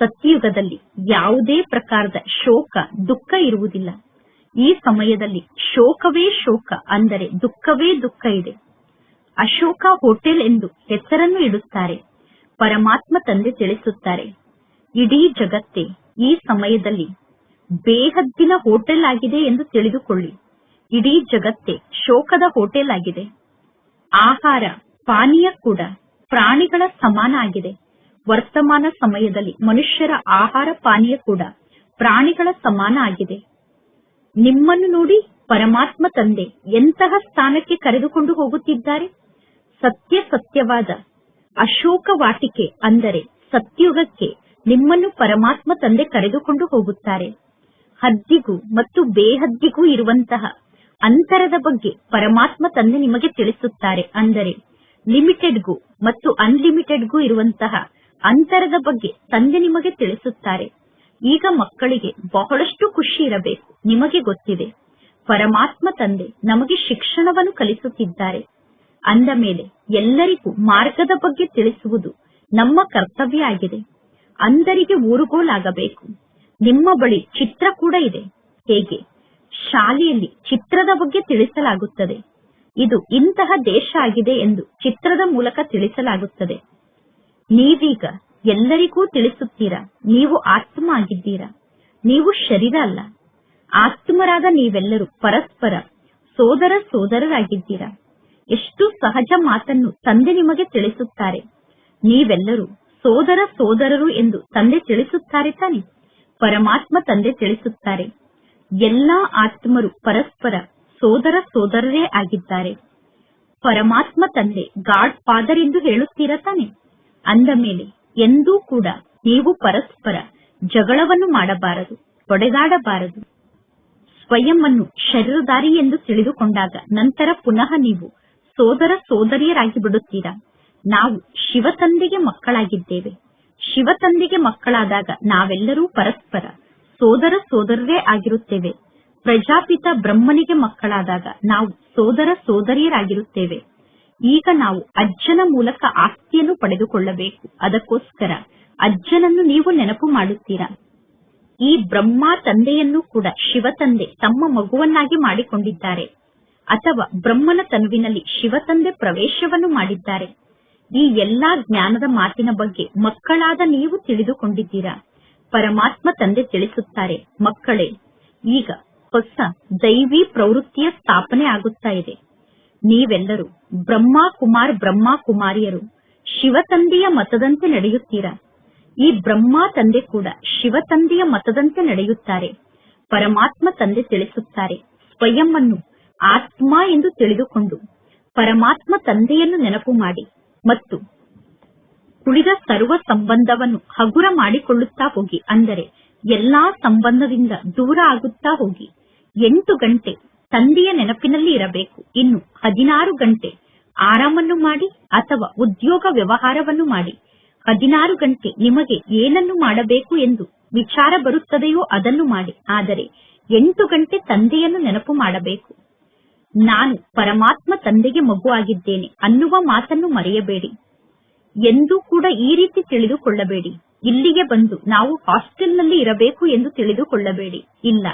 ಸತ್ಯಯುಗದಲ್ಲಿ ಯಾವುದೇ ಪ್ರಕಾರದ ಶೋಕ ದುಃಖ ಇರುವುದಿಲ್ಲ. ಈ ಸಮಯದಲ್ಲಿ ಶೋಕವೇ ಶೋಕ ಅಂದರೆ ದುಃಖವೇ ದುಃಖ ಇದೆ. ಅಶೋಕ ಹೋಟೆಲ್ ಎಂದು ಹೆಸರನ್ನು ಇಡುತ್ತಾರೆ. ಪರಮಾತ್ಮ ತಂದೆ ತಿಳಿಸುತ್ತಾರೆ, ಇಡೀ ಜಗತ್ತೇ ಈ ಸಮಯದಲ್ಲಿ ಬೇಹದ್ದಿನ ಹೋಟೆಲ್ ಆಗಿದೆ ಎಂದು ತಿಳಿದುಕೊಳ್ಳಿ. ಇಡೀ ಜಗತ್ತೇ ಶೋಕದ ಹೋಟೆಲ್ ಆಗಿದೆ. ಆಹಾರ ಪಾನೀಯ ಕೂಡ ಪ್ರಾಣಿಗಳ ಸಮಾನ ಆಗಿದೆ. ವರ್ತಮಾನ ಸಮಯದಲ್ಲಿ ಮನುಷ್ಯರ ಆಹಾರ ಪಾನೀಯ ಕೂಡ ಪ್ರಾಣಿಗಳ ಸಮಾನ ಆಗಿದೆ. ನಿಮ್ಮನ್ನು ನೋಡಿ ಪರಮಾತ್ಮ ತಂದೆ ಎಂತಹ ಸ್ಥಾನಕ್ಕೆ ಕರೆದುಕೊಂಡು ಹೋಗುತ್ತಿದ್ದಾರೆ. ಸತ್ಯವಾದ ಅಶೋಕ ವಾಟಿಕೆ ಅಂದರೆ ಸತ್ಯುಗಕ್ಕೆ ನಿಮ್ಮನ್ನು ಪರಮಾತ್ಮ ತಂದೆ ಕರೆದುಕೊಂಡು ಹೋಗುತ್ತಾರೆ. ಹದ್ದಿಗೂ ಮತ್ತು ಬೇಹದ್ದಿಗೂ ಇರುವಂತಹ ಅಂತರದ ಬಗ್ಗೆ ಪರಮಾತ್ಮ ತಂದೆ ನಿಮಗೆ ತಿಳಿಸುತ್ತಾರೆ. ಅಂದರೆ ಲಿಮಿಟೆಡ್ಗೂ ಮತ್ತು ಅನ್ಲಿಮಿಟೆಡ್ಗೂ ಇರುವಂತಹ ಅಂತರದ ಬಗ್ಗೆ ತಂದೆ ನಿಮಗೆ ತಿಳಿಸುತ್ತಾರೆ. ಈಗ ಮಕ್ಕಳಿಗೆ ಬಹಳಷ್ಟು ಖುಷಿ ಇರಬೇಕು. ನಿಮಗೆ ಗೊತ್ತಿದೆ, ಪರಮಾತ್ಮ ತಂದೆ ನಮಗೆ ಶಿಕ್ಷಣವನ್ನು ಕಲಿಸುತ್ತಿದ್ದಾರೆ. ಅಂದ ಮೇಲೆ ಎಲ್ಲರಿಗೂ ಮಾರ್ಗದ ಬಗ್ಗೆ ತಿಳಿಸುವುದು ನಮ್ಮ ಕರ್ತವ್ಯ ಆಗಿದೆ. ಅಂದರಿಗೆ ಊರುಗೋಲಾಗಬೇಕು. ನಿಮ್ಮ ಬಳಿ ಚಿತ್ರ ಕೂಡ ಇದೆ. ಹೇಗೆ ಶಾಲೆಯಲ್ಲಿ ಚಿತ್ರದ ಬಗ್ಗೆ ತಿಳಿಸಲಾಗುತ್ತದೆ. ಇದು ಇಂತಹ ದೇಶ ಆಗಿದೆ ಎಂದು ಚಿತ್ರದ ಮೂಲಕ ತಿಳಿಸಲಾಗುತ್ತದೆ. ನೀವೀಗ ಎಲ್ಲರಿಗೂ ತಿಳಿಸುತ್ತೀರಾ, ನೀವು ಆತ್ಮ ಆಗಿದ್ದೀರಾ, ನೀವು ಶರೀರ ಅಲ್ಲ. ಆತ್ಮರಾದ ನೀವೆಲ್ಲರೂ ಪರಸ್ಪರ ಸೋದರರಾಗಿದ್ದೀರಾ. ಎಷ್ಟು ಸಹಜ ಮಾತನ್ನು ತಂದೆ ನಿಮಗೆ ತಿಳಿಸುತ್ತಾರೆ. ನೀವೆಲ್ಲರೂ ಸೋದರರು ಎಂದು ತಂದೆ ತಿಳಿಸುತ್ತಾರೆ ತಾನೆ. ಪರಮಾತ್ಮ ತಂದೆ ತಿಳಿಸುತ್ತಾರೆ, ಎಲ್ಲಾ ಆತ್ಮರು ಪರಸ್ಪರ ಸೋದರರೇ ಆಗಿದ್ದಾರೆ. ಪರಮಾತ್ಮ ತಂದೆ ಗಾಡ್ ಫಾದರ್ ಎಂದು ಹೇಳುತ್ತೀರಾ ತಾನೆ. ಅಂದ ಮೇಲೆ ಎಂದೂ ಕೂಡ ನೀವು ಪರಸ್ಪರ ಜಗಳವನ್ನು ಮಾಡಬಾರದು, ಹೊಡೆದಾಡಬಾರದು. ಸ್ವಯಂ ಅನ್ನು ಶರೀರಧಾರಿ ಎಂದು ತಿಳಿದುಕೊಂಡಾಗ ನಂತರ ಪುನಃ ನೀವು ಸೋದರ ಸೋದರಿಯರಾಗಿ ಬಿಡುತ್ತೀರಾ. ನಾವು ಶಿವ ತಂದೆಗೆ ಮಕ್ಕಳಾಗಿದ್ದೇವೆ. ಶಿವ ತಂದೆಗೆ ಮಕ್ಕಳಾದಾಗ ನಾವೆಲ್ಲರೂ ಪರಸ್ಪರ ಸೋದರ ಸೋದರರೇ ಆಗಿರುತ್ತೇವೆ. ಪ್ರಜಾಪಿತ ಬ್ರಹ್ಮನಿಗೆ ಮಕ್ಕಳಾದಾಗ ನಾವು ಸೋದರ ಸೋದರಿಯರಾಗಿರುತ್ತೇವೆ. ಈಗ ನಾವು ಅಜ್ಜನ ಮೂಲಕ ಆಸ್ತಿಯನ್ನು ಪಡೆದುಕೊಳ್ಳಬೇಕು. ಅದಕ್ಕೋಸ್ಕರ ಅಜ್ಜನನ್ನು ನೀವು ನೆನಪು ಮಾಡುತ್ತೀರಾ. ಈ ಬ್ರಹ್ಮ ತಂದೆಯನ್ನು ಕೂಡ ಶಿವ ತಂದೆ ತಮ್ಮ ಮಗುವನ್ನಾಗಿ ಮಾಡಿಕೊಂಡಿದ್ದಾರೆ, ಅಥವಾ ಬ್ರಹ್ಮನ ತನುವಿನಲ್ಲಿ ಶಿವ ತಂದೆ ಪ್ರವೇಶವನ್ನು ಮಾಡಿದ್ದಾರೆ. ಈ ಎಲ್ಲಾ ಜ್ಞಾನದ ಮಾತಿನ ಬಗ್ಗೆ ಮಕ್ಕಳಾದ ನೀವು ತಿಳಿದುಕೊಂಡಿದ್ದೀರಾ. ಪರಮಾತ್ಮ ತಂದೆ ತಿಳಿಸುತ್ತಾರೆ, ಮಕ್ಕಳೇ, ಈಗ ಹೊಸ ದೈವಿ ಪ್ರವೃತ್ತಿಯ ಸ್ಥಾಪನೆ ಆಗುತ್ತಾ ಇದೆ. ನೀವೆಲ್ಲರೂ ಬ್ರಹ್ಮ ಕುಮಾರ್ ಬ್ರಹ್ಮ ಕುಮಾರಿಯರು ಶಿವ ತಂದೆಯ ಮತದಂತೆ ನಡೆಯುತ್ತೀರಾ. ಈ ಬ್ರಹ್ಮ ತಂದೆ ಕೂಡ ಶಿವ ತಂದೆಯ ಮತದಂತೆ ನಡೆಯುತ್ತಾರೆ. ಪರಮಾತ್ಮ ತಂದೆ ತಿಳಿಸುತ್ತಾರೆ, ಸ್ವಯಂ ಅನ್ನು ಆತ್ಮ ಎಂದು ತಿಳಿದುಕೊಂಡು ಪರಮಾತ್ಮ ತಂದೆಯನ್ನು ನೆನಪು ಮಾಡಿ ಮತ್ತು ಉಳಿದ ಸರ್ವ ಸಂಬಂಧವನ್ನು ಹಗುರ ಮಾಡಿಕೊಳ್ಳುತ್ತಾ ಹೋಗಿ. ಅಂದರೆ ಎಲ್ಲಾ ಸಂಬಂಧದಿಂದ ದೂರ ಆಗುತ್ತಾ ಹೋಗಿ. 8 ಗಂಟೆ ತಂದೆಯ ನೆನಪಿನಲ್ಲಿ ಇರಬೇಕು. ಇನ್ನು 16 ಗಂಟೆ ಆರಾಮನ್ನು ಮಾಡಿ ಅಥವಾ ಉದ್ಯೋಗ ವ್ಯವಹಾರವನ್ನು ಮಾಡಿ. 16 ಗಂಟೆ ನಿಮಗೆ ಏನನ್ನು ಮಾಡಬೇಕು ಎಂದು ವಿಚಾರ ಬರುತ್ತದೆಯೋ ಅದನ್ನು ಮಾಡಿ. ಆದರೆ 8 ಗಂಟೆ ತಂದೆಯನ್ನು ನೆನಪು ಮಾಡಬೇಕು. ನಾನು ಪರಮಾತ್ಮ ತಂದೆಗೆ ಮಗು ಆಗಿದ್ದೇನೆ ಅನ್ನುವ ಮಾತನ್ನು ಮರೆಯಬೇಡಿ. ಎಂದೂ ಕೂಡ ಈ ರೀತಿ ತಿಳಿದುಕೊಳ್ಳಬೇಡಿ, ಇಲ್ಲಿಗೆ ಬಂದು ನಾವು ಹಾಸ್ಟೆಲ್ನಲ್ಲಿ ಇರಬೇಕು ಎಂದು ತಿಳಿದುಕೊಳ್ಳಬೇಡಿ. ಇಲ್ಲ,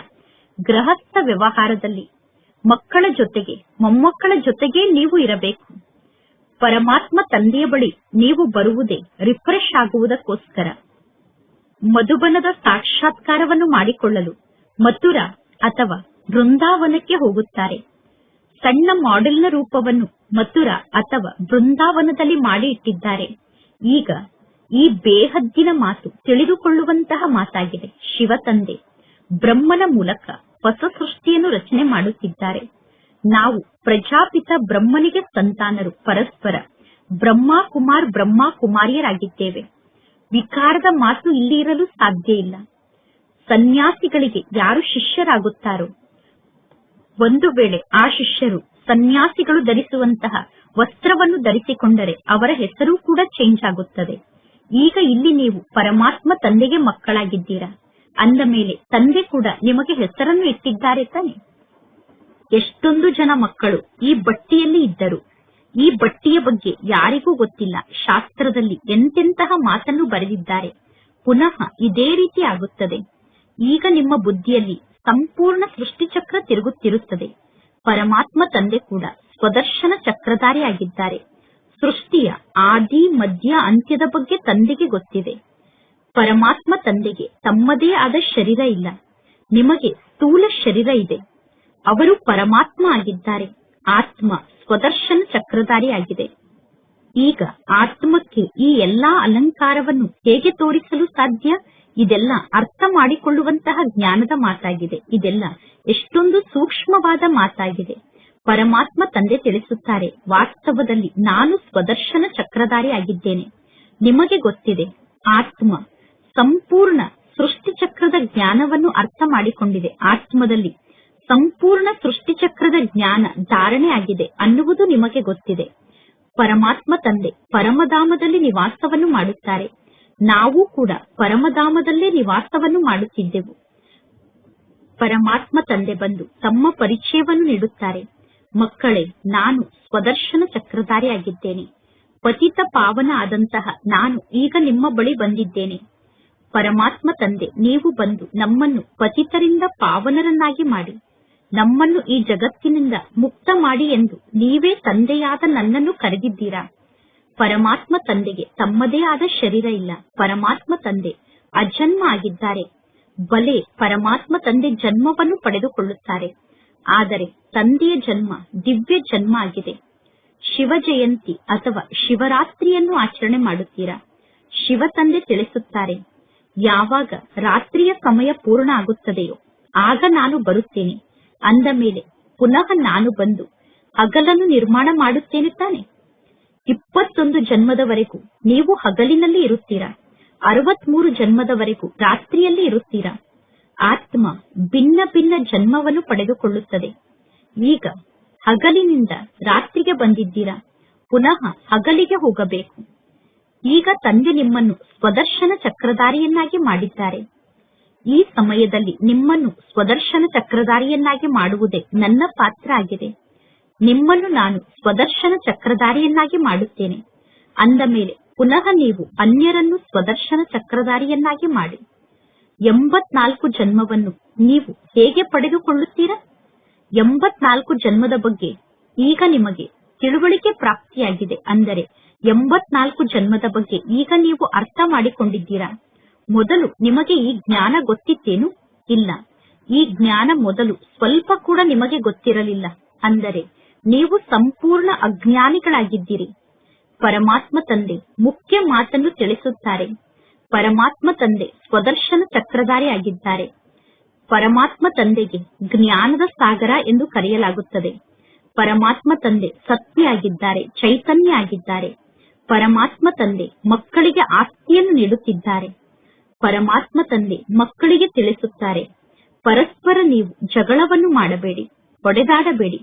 ಗೃಹಸ್ಥ ವ್ಯವಹಾರದಲ್ಲಿ ಮಕ್ಕಳ ಜೊತೆಗೆ ಮೊಮ್ಮಕ್ಕಳ ಜೊತೆಗೆ ನೀವು ಇರಬೇಕು. ಪರಮಾತ್ಮ ತಂದೆಯ ಬಳಿ ನೀವು ಬರುವುದೇ ರಿಫ್ರೆಶ್ ಆಗುವುದಕ್ಕೋಸ್ಕರ. ಮಧುಬನದ ಸಾಕ್ಷಾತ್ಕಾರವನ್ನು ಮಾಡಿಕೊಳ್ಳಲು ಮಥುರಾ ಅಥವಾ ಬೃಂದಾವನಕ್ಕೆ ಹೋಗುತ್ತಾರೆ. ಸಣ್ಣ ಮಾಡೆಲ್ನ ರೂಪವನ್ನು ಮಥುರಾ ಅಥವಾ ಬೃಂದಾವನದಲ್ಲಿ ಮಾಡಿ ಇಟ್ಟಿದ್ದಾರೆ. ಈಗ ಈ ಬೇಹದ್ದಿನ ಮಾತು ತಿಳಿದುಕೊಳ್ಳುವಂತಹ ಮಾತಾಗಿದೆ. ಶಿವ ತಂದೆ ಬ್ರಹ್ಮನ ಮೂಲಕ ಹೊಸ ಸೃಷ್ಟಿಯನ್ನು ರಚನೆ ಮಾಡುತ್ತಿದ್ದಾರೆ. ನಾವು ಪ್ರಜಾಪಿತ ಬ್ರಹ್ಮನಿಗೆ ಸಂತಾನರು. ಪರಸ್ಪರ ಬ್ರಹ್ಮ ಕುಮಾರ್ ಬ್ರಹ್ಮ ಕುಮಾರಿಯರಾಗಿದ್ದೇವೆ. ವಿಕಾರದ ಮಾತು ಇಲ್ಲಿ ಇರಲು ಸಾಧ್ಯ ಇಲ್ಲ. ಸನ್ಯಾಸಿಗಳಿಗೆ ಯಾರು ಶಿಷ್ಯರಾಗುತ್ತಾರೋ, ಒಂದು ವೇಳೆ ಆ ಶಿಷ್ಯರು ಸನ್ಯಾಸಿಗಳು ಧರಿಸುವಂತಹ ವಸ್ತ್ರವನ್ನು ಧರಿಸಿಕೊಂಡರೆ ಅವರ ಹೆಸರು ಕೂಡ ಚೇಂಜ್ ಆಗುತ್ತದೆ. ಈಗ ಇಲ್ಲಿ ನೀವು ಪರಮಾತ್ಮ ತಂದೆಗೆ ಮಕ್ಕಳಾಗಿದ್ದೀರಾ. ಅಂದ ಮೇಲೆ ತಂದೆ ಕೂಡ ನಿಮಗೆ ಹೆಸರನ್ನು ಇಟ್ಟಿದ್ದಾರೆ ತಾನೆ. ಎಷ್ಟೊಂದು ಜನ ಮಕ್ಕಳು ಈ ಬಟ್ಟಿಯಲ್ಲಿ ಇದ್ದರು. ಈ ಬಟ್ಟಿಯ ಬಗ್ಗೆ ಯಾರಿಗೂ ಗೊತ್ತಿಲ್ಲ. ಶಾಸ್ತ್ರದಲ್ಲಿ ಎಂತೆಂತಹ ಮಾತನ್ನು ಬರೆದಿದ್ದಾರೆ. ಪುನಃ ಇದೇ ರೀತಿ ಆಗುತ್ತದೆ. ಈಗ ನಿಮ್ಮ ಬುದ್ಧಿಯಲ್ಲಿ ಸಂಪೂರ್ಣ ಸೃಷ್ಟಿಚಕ್ರ ತಿರುಗುತ್ತಿರುತ್ತದೆ. ಪರಮಾತ್ಮ ತಂದೆ ಕೂಡ ಸ್ವದರ್ಶನ ಚಕ್ರಧಾರಿಯಾಗಿದ್ದಾರೆ. ಸೃಷ್ಟಿಯ ಆದಿ ಮಧ್ಯ ಅಂತ್ಯದ ಬಗ್ಗೆ ತಂದೆಗೆ ಗೊತ್ತಿದೆ. ಪರಮಾತ್ಮ ತಂದೆಗೆ ತಮ್ಮದೇ ಆದ ಶರೀರ ಇಲ್ಲ. ನಿಮಗೆ ಸ್ಥೂಲ ಶರೀರ ಇದೆ. ಅವರು ಪರಮಾತ್ಮ ಆಗಿದ್ದಾರೆ. ಆತ್ಮ ಸ್ವದರ್ಶನ ಚಕ್ರಧಾರಿಯಾಗಿದೆ. ಈಗ ಆತ್ಮಕ್ಕೆ ಈ ಎಲ್ಲಾ ಅಲಂಕಾರವನ್ನು ಹೇಗೆ ತೋರಿಸಲು ಸಾಧ್ಯ? ಇದೆಲ್ಲ ಅರ್ಥ ಮಾಡಿಕೊಳ್ಳುವಂತಹ ಜ್ಞಾನದ ಮಾತಾಗಿದೆ. ಇದೆಲ್ಲ ಎಷ್ಟೊಂದು ಸೂಕ್ಷ್ಮವಾದ ಮಾತಾಗಿದೆ. ಪರಮಾತ್ಮ ತಂದೆ ತಿಳಿಸುತ್ತಾರೆ, ವಾಸ್ತವದಲ್ಲಿ ನಾನು ಸ್ವದರ್ಶನ ಚಕ್ರಧಾರಿ ಆಗಿದ್ದೇನೆ. ನಿಮಗೆ ಗೊತ್ತಿದೆ, ಆತ್ಮ ಸಂಪೂರ್ಣ ಸೃಷ್ಟಿಚಕ್ರದ ಜ್ಞಾನವನ್ನು ಅರ್ಥ ಮಾಡಿಕೊಂಡಿದೆ. ಆತ್ಮದಲ್ಲಿ ಸಂಪೂರ್ಣ ಸೃಷ್ಟಿಚಕ್ರದ ಜ್ಞಾನ ಧಾರಣೆ ಆಗಿದೆ ಅನ್ನುವುದು ನಿಮಗೆ ಗೊತ್ತಿದೆ. ಪರಮಾತ್ಮ ತಂದೆ ಪರಮಧಾಮದಲ್ಲಿ ನಿವಾಸವನ್ನು ಮಾಡುತ್ತಾರೆ. ನಾವು ಕೂಡ ಪರಮಧಾಮದಲ್ಲೇ ನಿವಾಸವನ್ನು ಮಾಡುತ್ತಿದ್ದೆವು. ಪರಮಾತ್ಮ ತಂದೆ ಬಂದು ತಮ್ಮ ಪರಿಚಯವನ್ನು ನೀಡುತ್ತಾರೆ. ಮಕ್ಕಳೇ, ನಾನು ಸ್ವದರ್ಶನ ಚಕ್ರಧಾರಿ ಆಗಿದ್ದೇನೆ. ಪತಿತ ಪಾವನ ಆದಂತಹ ನಾನು ಈಗ ನಿಮ್ಮ ಬಳಿ ಬಂದಿದ್ದೇನೆ. ಪರಮಾತ್ಮ ತಂದೆ, ನೀವು ಬಂದು ನಮ್ಮನ್ನು ಪತಿತರಿಂದ ಪಾವನರನ್ನಾಗಿ ಮಾಡಿ, ನಮ್ಮನ್ನು ಈ ಜಗತ್ತಿನಿಂದ ಮುಕ್ತ ಮಾಡಿ ಎಂದು ನೀವೇ ತಂದೆಯಾದ ನನ್ನನ್ನು ಕರೆದಿದ್ದೀರಾ. ಪರಮಾತ್ಮ ತಂದೆಗೆ ತಮ್ಮದೇ ಆದ ಶರೀರ ಇಲ್ಲ. ಪರಮಾತ್ಮ ತಂದೆ ಅಜನ್ಮ ಆಗಿದ್ದಾರೆ. ಬಲೆ ಪರಮಾತ್ಮ ತಂದೆ ಜನ್ಮವನ್ನು ಪಡೆದುಕೊಳ್ಳುತ್ತಾರೆ. ಆದರೆ ತಂದೆಯ ಜನ್ಮ ದಿವ್ಯ ಜನ್ಮ ಆಗಿದೆ. ಶಿವ ಜಯಂತಿ ಅಥವಾ ಶಿವರಾತ್ರಿಯನ್ನು ಆಚರಣೆ ಮಾಡುತ್ತೀರಾ? ಶಿವ ತಂದೆ ತಿಳಿಸುತ್ತಾರೆ, ಯಾವಾಗ ರಾತ್ರಿಯ ಸಮಯ ಪೂರ್ಣ ಆಗುತ್ತದೆಯೋ ಆಗ ನಾನು ಬರುತ್ತೇನೆ. ಅಂದ ಮೇಲೆ ಪುನಃ ನಾನು ಬಂದು ಹಗಲನ್ನು ನಿರ್ಮಾಣ ಮಾಡುತ್ತೇನೆ ತಾನೆ. 21 ಜನ್ಮದವರೆಗೂ ನೀವು ಹಗಲಿನಲ್ಲಿ ಇರುತ್ತೀರಾ. 63 ಜನ್ಮದವರೆಗೂ ರಾತ್ರಿಯಲ್ಲಿ ಇರುತ್ತೀರಾ. ಆತ್ಮ ಭಿನ್ನ ಭಿನ್ನ ಜನ್ಮವನ್ನು ಪಡೆದುಕೊಳ್ಳುತ್ತದೆ. ಈಗ ಹಗಲಿನಿಂದ ರಾತ್ರಿಗೆ ಬಂದಿದ್ದೀರಾ, ಪುನಃ ಹಗಲಿಗೆ ಹೋಗಬೇಕು. ಈಗ ತಂದೆ ನಿಮ್ಮನ್ನು ಸ್ವದರ್ಶನ ಚಕ್ರಧಾರಿಯನ್ನಾಗಿ ಮಾಡಿದ್ದಾರೆ. ಈ ಸಮಯದಲ್ಲಿ ನಿಮ್ಮನ್ನು ಸ್ವದರ್ಶನ ಚಕ್ರಧಾರಿಯನ್ನಾಗಿ ಮಾಡುವುದೇ ನನ್ನ ಪಾತ್ರ ಆಗಿದೆ. ನಿಮ್ಮನ್ನು ನಾನು ಸ್ವದರ್ಶನ ಚಕ್ರಧಾರಿಯನ್ನಾಗಿ ಮಾಡುತ್ತೇನೆ. ಅಂದ ಮೇಲೆ ಪುನಃ ನೀವು ಅನ್ಯರನ್ನು ಸ್ವದರ್ಶನ ಚಕ್ರಧಾರಿಯನ್ನಾಗಿ ಮಾಡಿ. 84 ಜನ್ಮವನ್ನು ನೀವು ಹೇಗೆ ಪಡೆದುಕೊಳ್ಳುತ್ತೀರಾ? 84 ಜನ್ಮದ ಬಗ್ಗೆ ಈಗ ನಿಮಗೆ ತಿಳುವಳಿಕೆ ಪ್ರಾಪ್ತಿಯಾಗಿದೆ. ಅಂದರೆ 84 ಜನ್ಮದ ಬಗ್ಗೆ ಈಗ ನೀವು ಅರ್ಥ ಮಾಡಿಕೊಂಡಿದ್ದೀರಾ. ಮೊದಲು ನಿಮಗೆ ಈ ಜ್ಞಾನ ಗೊತ್ತಿತ್ತೇನು? ಇಲ್ಲ. ಈ ಜ್ಞಾನ ಮೊದಲು ಸ್ವಲ್ಪ ಕೂಡ ನಿಮಗೆ ಗೊತ್ತಿರಲಿಲ್ಲ. ಅಂದರೆ ನೀವು ಸಂಪೂರ್ಣ ಅಜ್ಞಾನಿಗಳಾಗಿದ್ದೀರಿ. ಪರಮಾತ್ಮ ತಂದೆ ಮುಖ್ಯ ಮಾತನ್ನು ತಿಳಿಸುತ್ತಾರೆ. ಪರಮಾತ್ಮ ತಂದೆ ಸ್ವದರ್ಶನ ಚಕ್ರಧಾರಿ ಆಗಿದ್ದಾರೆ. ಪರಮಾತ್ಮ ತಂದೆಗೆ ಜ್ಞಾನದ ಸಾಗರ ಎಂದು ಕರೆಯಲಾಗುತ್ತದೆ. ಪರಮಾತ್ಮ ತಂದೆ ಸತ್ಯ ಆಗಿದ್ದಾರೆ, ಚೈತನ್ಯ ಆಗಿದ್ದಾರೆ. ಪರಮಾತ್ಮ ತಂದೆ ಮಕ್ಕಳಿಗೆ ಆಸ್ತಿಯನ್ನು ನೀಡುತ್ತಿದ್ದಾರೆ. ಪರಮಾತ್ಮ ತಂದೆ ಮಕ್ಕಳಿಗೆ ತಿಳಿಸುತ್ತಾರೆ, ಪರಸ್ಪರ ನೀವು ಜಗಳವನ್ನು ಮಾಡಬೇಡಿ, ಹೊಡೆದಾಡಬೇಡಿ,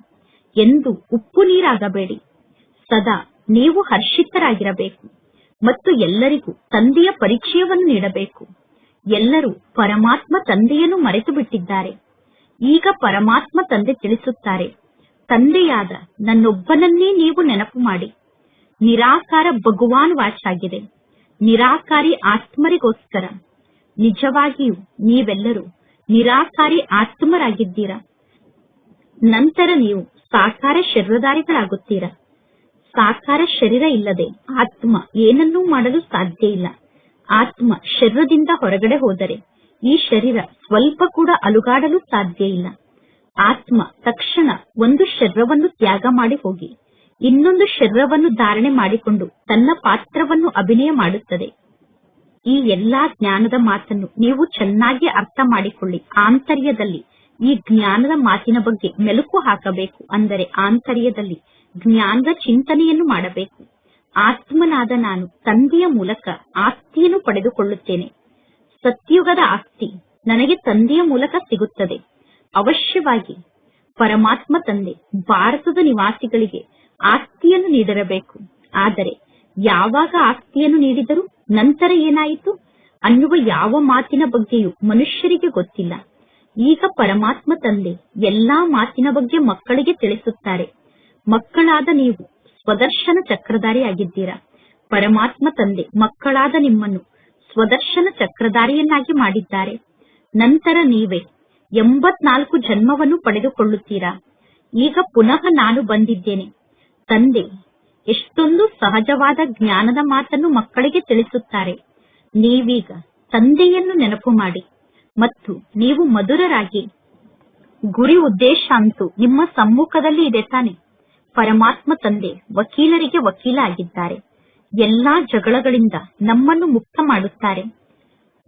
ಎಂದು ಉಪ್ಪು ನೀರಾಗಬೇಡಿ. ಸದಾ ನೀವು ಹರ್ಷಿತರಾಗಿರಬೇಕು ಮತ್ತು ಎಲ್ಲರಿಗೂ ತಂದೆಯ ಪರಿಚಯವನ್ನು ನೀಡಬೇಕು. ಎಲ್ಲರೂ ಪರಮಾತ್ಮ ತಂದೆಯನ್ನು ಮರೆತು ಬಿಟ್ಟಿದ್ದಾರೆ. ಈಗ ಪರಮಾತ್ಮ ತಂದೆ ತಿಳಿಸುತ್ತಾರೆ, ತಂದೆಯಾದ ನನ್ನೊಬ್ಬನನ್ನೇ ನೀವು ನೆನಪು ಮಾಡಿ. ನಿರಾಕಾರ ಭಗವಾನ್ ವಾಚಾಗಿದೆ. ನಿರಾಕಾರಿ ಆತ್ಮರಿಗೋಸ್ಕರ. ನಿಜವಾಗಿಯೂ ನೀವೆಲ್ಲರೂ ನಿರಾಕಾರಿ ಆತ್ಮರಾಗಿದ್ದೀರಾ. ನಂತರ ನೀವು ಸಾಕಾರ ಶರೀರಧಾರಿಗಳಾಗುತ್ತೀರಾ. ಸಾಕಾರ ಶರೀರ ಇಲ್ಲದೆ ಆತ್ಮ ಏನನ್ನೂ ಮಾಡಲು ಸಾಧ್ಯ ಇಲ್ಲ. ಆತ್ಮ ಶರೀರದಿಂದ ಹೊರಗಡೆ ಹೋದರೆ ಈ ಶರೀರ ಸ್ವಲ್ಪ ಕೂಡ ಅಲುಗಾಡಲು ಸಾಧ್ಯ ಇಲ್ಲ. ಆತ್ಮ ತಕ್ಷಣ ಒಂದು ಶರೀರವನ್ನು ತ್ಯಾಗ ಮಾಡಿ ಹೋಗಿ ಇನ್ನೊಂದು ಶರೀರವನ್ನು ಧಾರಣೆ ಮಾಡಿಕೊಂಡು ತನ್ನ ಪಾತ್ರವನ್ನು ಅಭಿನಯ ಮಾಡುತ್ತದೆ. ಈ ಎಲ್ಲಾ ಜ್ಞಾನದ ಮಾತನ್ನು ನೀವು ಚೆನ್ನಾಗಿ ಅರ್ಥ ಮಾಡಿಕೊಳ್ಳಿ. ಆಂತರ್ಯದಲ್ಲಿ ಈ ಜ್ಞಾನದ ಮಾತಿನ ಬಗ್ಗೆ ಮೆಲುಕು ಹಾಕಬೇಕು. ಅಂದರೆ ಆಂತರ್ಯದಲ್ಲಿ ಜ್ಞಾನದ ಚಿಂತನೆಯನ್ನು ಮಾಡಬೇಕು. ಆತ್ಮನಾದ ನಾನು ತಂದೆಯ ಮೂಲಕ ಆಸ್ತಿಯನ್ನು ಪಡೆದುಕೊಳ್ಳುತ್ತೇನೆ. ಸತ್ಯುಗದ ಆಸ್ತಿ ನನಗೆ ತಂದೆಯ ಮೂಲಕ ಸಿಗುತ್ತದೆ. ಅವಶ್ಯವಾಗಿ ಪರಮಾತ್ಮ ತಂದೆ ಭಾರತದ ನಿವಾಸಿಗಳಿಗೆ ಆಸ್ತಿಯನ್ನು ನೀಡಿರಬೇಕು. ಆದರೆ ಯಾವಾಗ ಆಸ್ತಿಯನ್ನು ನೀಡಿದರು, ನಂತರ ಏನಾಯಿತು ಅನ್ನುವ ಯಾವ ಮಾತಿನ ಬಗ್ಗೆಯೂ ಮನುಷ್ಯರಿಗೆ ಗೊತ್ತಿಲ್ಲ. ಈಗ ಪರಮಾತ್ಮ ತಂದೆ ಎಲ್ಲಾ ಮಾತಿನ ಬಗ್ಗೆ ಮಕ್ಕಳಿಗೆ ತಿಳಿಸುತ್ತಾರೆ. ಮಕ್ಕಳಾದ ನೀವು ಸ್ವದರ್ಶನ ಚಕ್ರಧಾರಿ ಆಗಿದ್ದೀರಾ. ಪರಮಾತ್ಮ ತಂದೆ ಮಕ್ಕಳಾದ ನಿಮ್ಮನ್ನು ಸ್ವದರ್ಶನ ಚಕ್ರಧಾರಿಯನ್ನಾಗಿ ಮಾಡಿದ್ದಾರೆ. ನಂತರ ನೀವೇ 84 ಜನ್ಮವನ್ನು ಪಡೆದುಕೊಳ್ಳುತ್ತೀರಾ. ಈಗ ಪುನಃ ನಾನು ಬಂದಿದ್ದೇನೆ. ತಂದೆ ಎಷ್ಟೊಂದು ಸಹಜವಾದ ಜ್ಞಾನದ ಮಾತನ್ನು ಮಕ್ಕಳಿಗೆ ತಿಳಿಸುತ್ತಾರೆ. ನೀವೀಗ ತಂದೆಯನ್ನು ನೆನಪು ಮಾಡಿ ಮತ್ತು ನೀವು ಮಧುರರಾಗಿ. ಗುರಿ ಉದ್ದೇಶ ಅಂತೂ ನಿಮ್ಮ ಸಮ್ಮುಖದಲ್ಲಿ ಇದೆ ತಾನೆ. ಪರಮಾತ್ಮ ತಂದೆ ವಕೀಲರಿಗೆ ವಕೀಲ ಆಗಿದ್ದಾರೆ. ಎಲ್ಲಾ ಜಗಳಗಳಿಂದ ನಮ್ಮನ್ನು ಮುಕ್ತ ಮಾಡುತ್ತಾರೆ.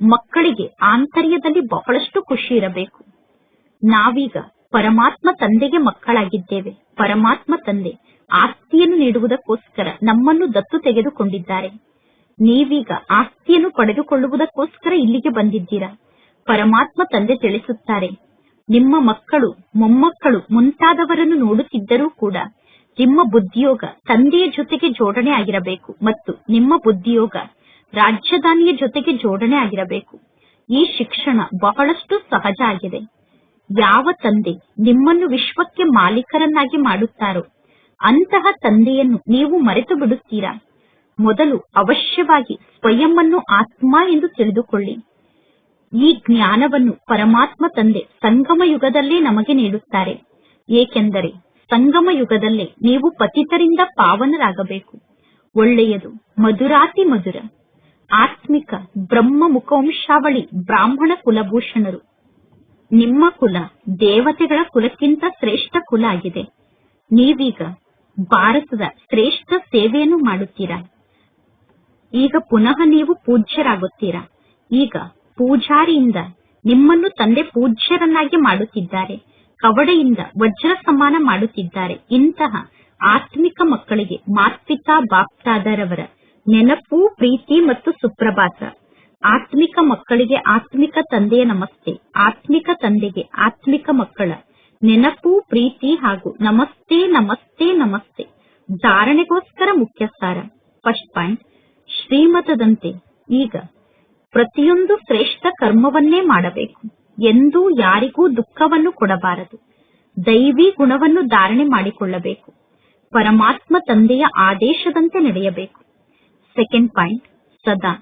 ಮಕ್ಕಳಿಗೆ ಆಂತರ್ಯದಲ್ಲಿ ಬಹಳಷ್ಟು ಖುಷಿ ಇರಬೇಕು. ನಾವೀಗ ಪರಮಾತ್ಮ ತಂದೆಗೆ ಮಕ್ಕಳಾಗಿದ್ದೇವೆ. ಪರಮಾತ್ಮ ತಂದೆ ಆಸ್ತಿಯನ್ನು ನೀಡುವುದಕ್ಕೋಸ್ಕರ ನಮ್ಮನ್ನು ದತ್ತು ತೆಗೆದುಕೊಂಡಿದ್ದಾರೆ. ನೀವೀಗ ಆಸ್ತಿಯನ್ನು ಪಡೆದುಕೊಳ್ಳುವುದಕ್ಕೋಸ್ಕರ ಇಲ್ಲಿಗೆ ಬಂದಿದ್ದೀರಾ. ಪರಮಾತ್ಮ ತಂದೆ ತಿಳಿಸುತ್ತಾರೆ, ನಿಮ್ಮ ಮಕ್ಕಳು, ಮೊಮ್ಮಕ್ಕಳು ಮುಂತಾದವರನ್ನು ನೋಡುತ್ತಿದ್ದರೂ ಕೂಡ ನಿಮ್ಮ ಬುದ್ಧಿಯೋಗ ತಂದೆಯ ಜೊತೆಗೆ ಜೋಡಣೆ ಆಗಿರಬೇಕು ಮತ್ತು ನಿಮ್ಮ ಬುದ್ಧಿಯೋಗ ರಾಜಧಾನಿಯ ಜೊತೆಗೆ ಜೋಡಣೆ ಆಗಿರಬೇಕು. ಈ ಶಿಕ್ಷಣ ಬಹಳಷ್ಟು ಸಹಜ ಆಗಿದೆ. ಯಾವ ತಂದೆ ನಿಮ್ಮನ್ನು ವಿಶ್ವಕ್ಕೆ ಮಾಲೀಕರನ್ನಾಗಿ ಮಾಡುತ್ತಾರೋ ಅಂತಹ ತಂದೆಯನ್ನು ನೀವು ಮರೆತು ಬಿಡುತ್ತೀರಾ. ಮೊದಲು ಅವಶ್ಯವಾಗಿ ಸ್ವಯಂವನ್ನು ಆತ್ಮ ಎಂದು ತಿಳಿದುಕೊಳ್ಳಿ. ಈ ಜ್ಞಾನವನ್ನು ಪರಮಾತ್ಮ ತಂದೆ ಸಂಗಮ ಯುಗದಲ್ಲೇ ನಮಗೆ ನೀಡುತ್ತಾರೆ. ಏಕೆಂದರೆ ಸಂಗಮ ಯುಗದಲ್ಲೇ ನೀವು ಪತಿತರಿಂದ ಪಾವನರಾಗಬೇಕು. ಒಳ್ಳೆಯದು, ಮಧುರಾತಿ ಮಧುರ, ಆತ್ಮಿಕ ಬ್ರಹ್ಮ ಮುಖವಂಶಾವಳಿ ಬ್ರಾಹ್ಮಣ ಕುಲಭೂಷಣರು. ನಿಮ್ಮ ಕುಲ ದೇವತೆಗಳ ಕುಲಕ್ಕಿಂತ ಶ್ರೇಷ್ಠ ಕುಲ ಆಗಿದೆ. ನೀವೀಗ ಭಾರತದ ಶ್ರೇಷ್ಠ ಸೇವೆಯನ್ನು ಮಾಡುತ್ತೀರಾ. ಈಗ ಪುನಃ ನೀವು ಪೂಜ್ಯರಾಗುತ್ತೀರಾ. ಈಗ ಪೂಜಾರಿಯಿಂದ ನಿಮ್ಮನ್ನು ತಂದೆ ಪೂಜ್ಯರನ್ನಾಗಿ ಮಾಡುತ್ತಿದ್ದಾರೆ. ಕವಡೆಯಿಂದ ವಜ್ರ ಸಮಾನ ಮಾಡುತ್ತಿದ್ದಾರೆ. ಇಂತಹ ಆತ್ಮಿಕ ಮಕ್ಕಳಿಗೆ ಮಾತ್ಪಿತಾ ಬಾಪ್ತಾದರವರ ನೆನಪು, ಪ್ರೀತಿ ಮತ್ತು ಸುಪ್ರಭಾತ. ಆತ್ಮಿಕ ಮಕ್ಕಳಿಗೆ ಆತ್ಮಿಕ ತಂದೆಯ ನಮಸ್ತೆ. ಆತ್ಮಿಕ ತಂದೆಗೆ ಆತ್ಮಿಕ ಮಕ್ಕಳ ನೆನಪು, ಪ್ರೀತಿ ಹಾಗೂ ನಮಸ್ತೆ ನಮಸ್ತೆ ನಮಸ್ತೆ. ಧಾರಣೆಗೋಸ್ಕರ ಮುಖ್ಯ ಸಾರ. ಫಸ್ಟ್ ಪಾಯಿಂಟ್, ಶ್ರೀಮತದಂತೆ ಈಗ ಪ್ರತಿಯೊಂದು ಶ್ರೇಷ್ಠ ಕರ್ಮವನ್ನೇ ಮಾಡಬೇಕು. ಎಂದೂ ಯಾರಿಗೂ ದುಃಖವನ್ನು ಕೊಡಬಾರದು. ದೈವಿ ಗುಣವನ್ನು ಧಾರಣೆ ಮಾಡಿಕೊಳ್ಳಬೇಕು. ಪರಮಾತ್ಮ ತಂದೆಯ ಆದೇಶದಂತೆ ನಡೆಯಬೇಕು. ಸೆಕೆಂಡ್ ಪಾಯಿಂಟ್, ಸದಾ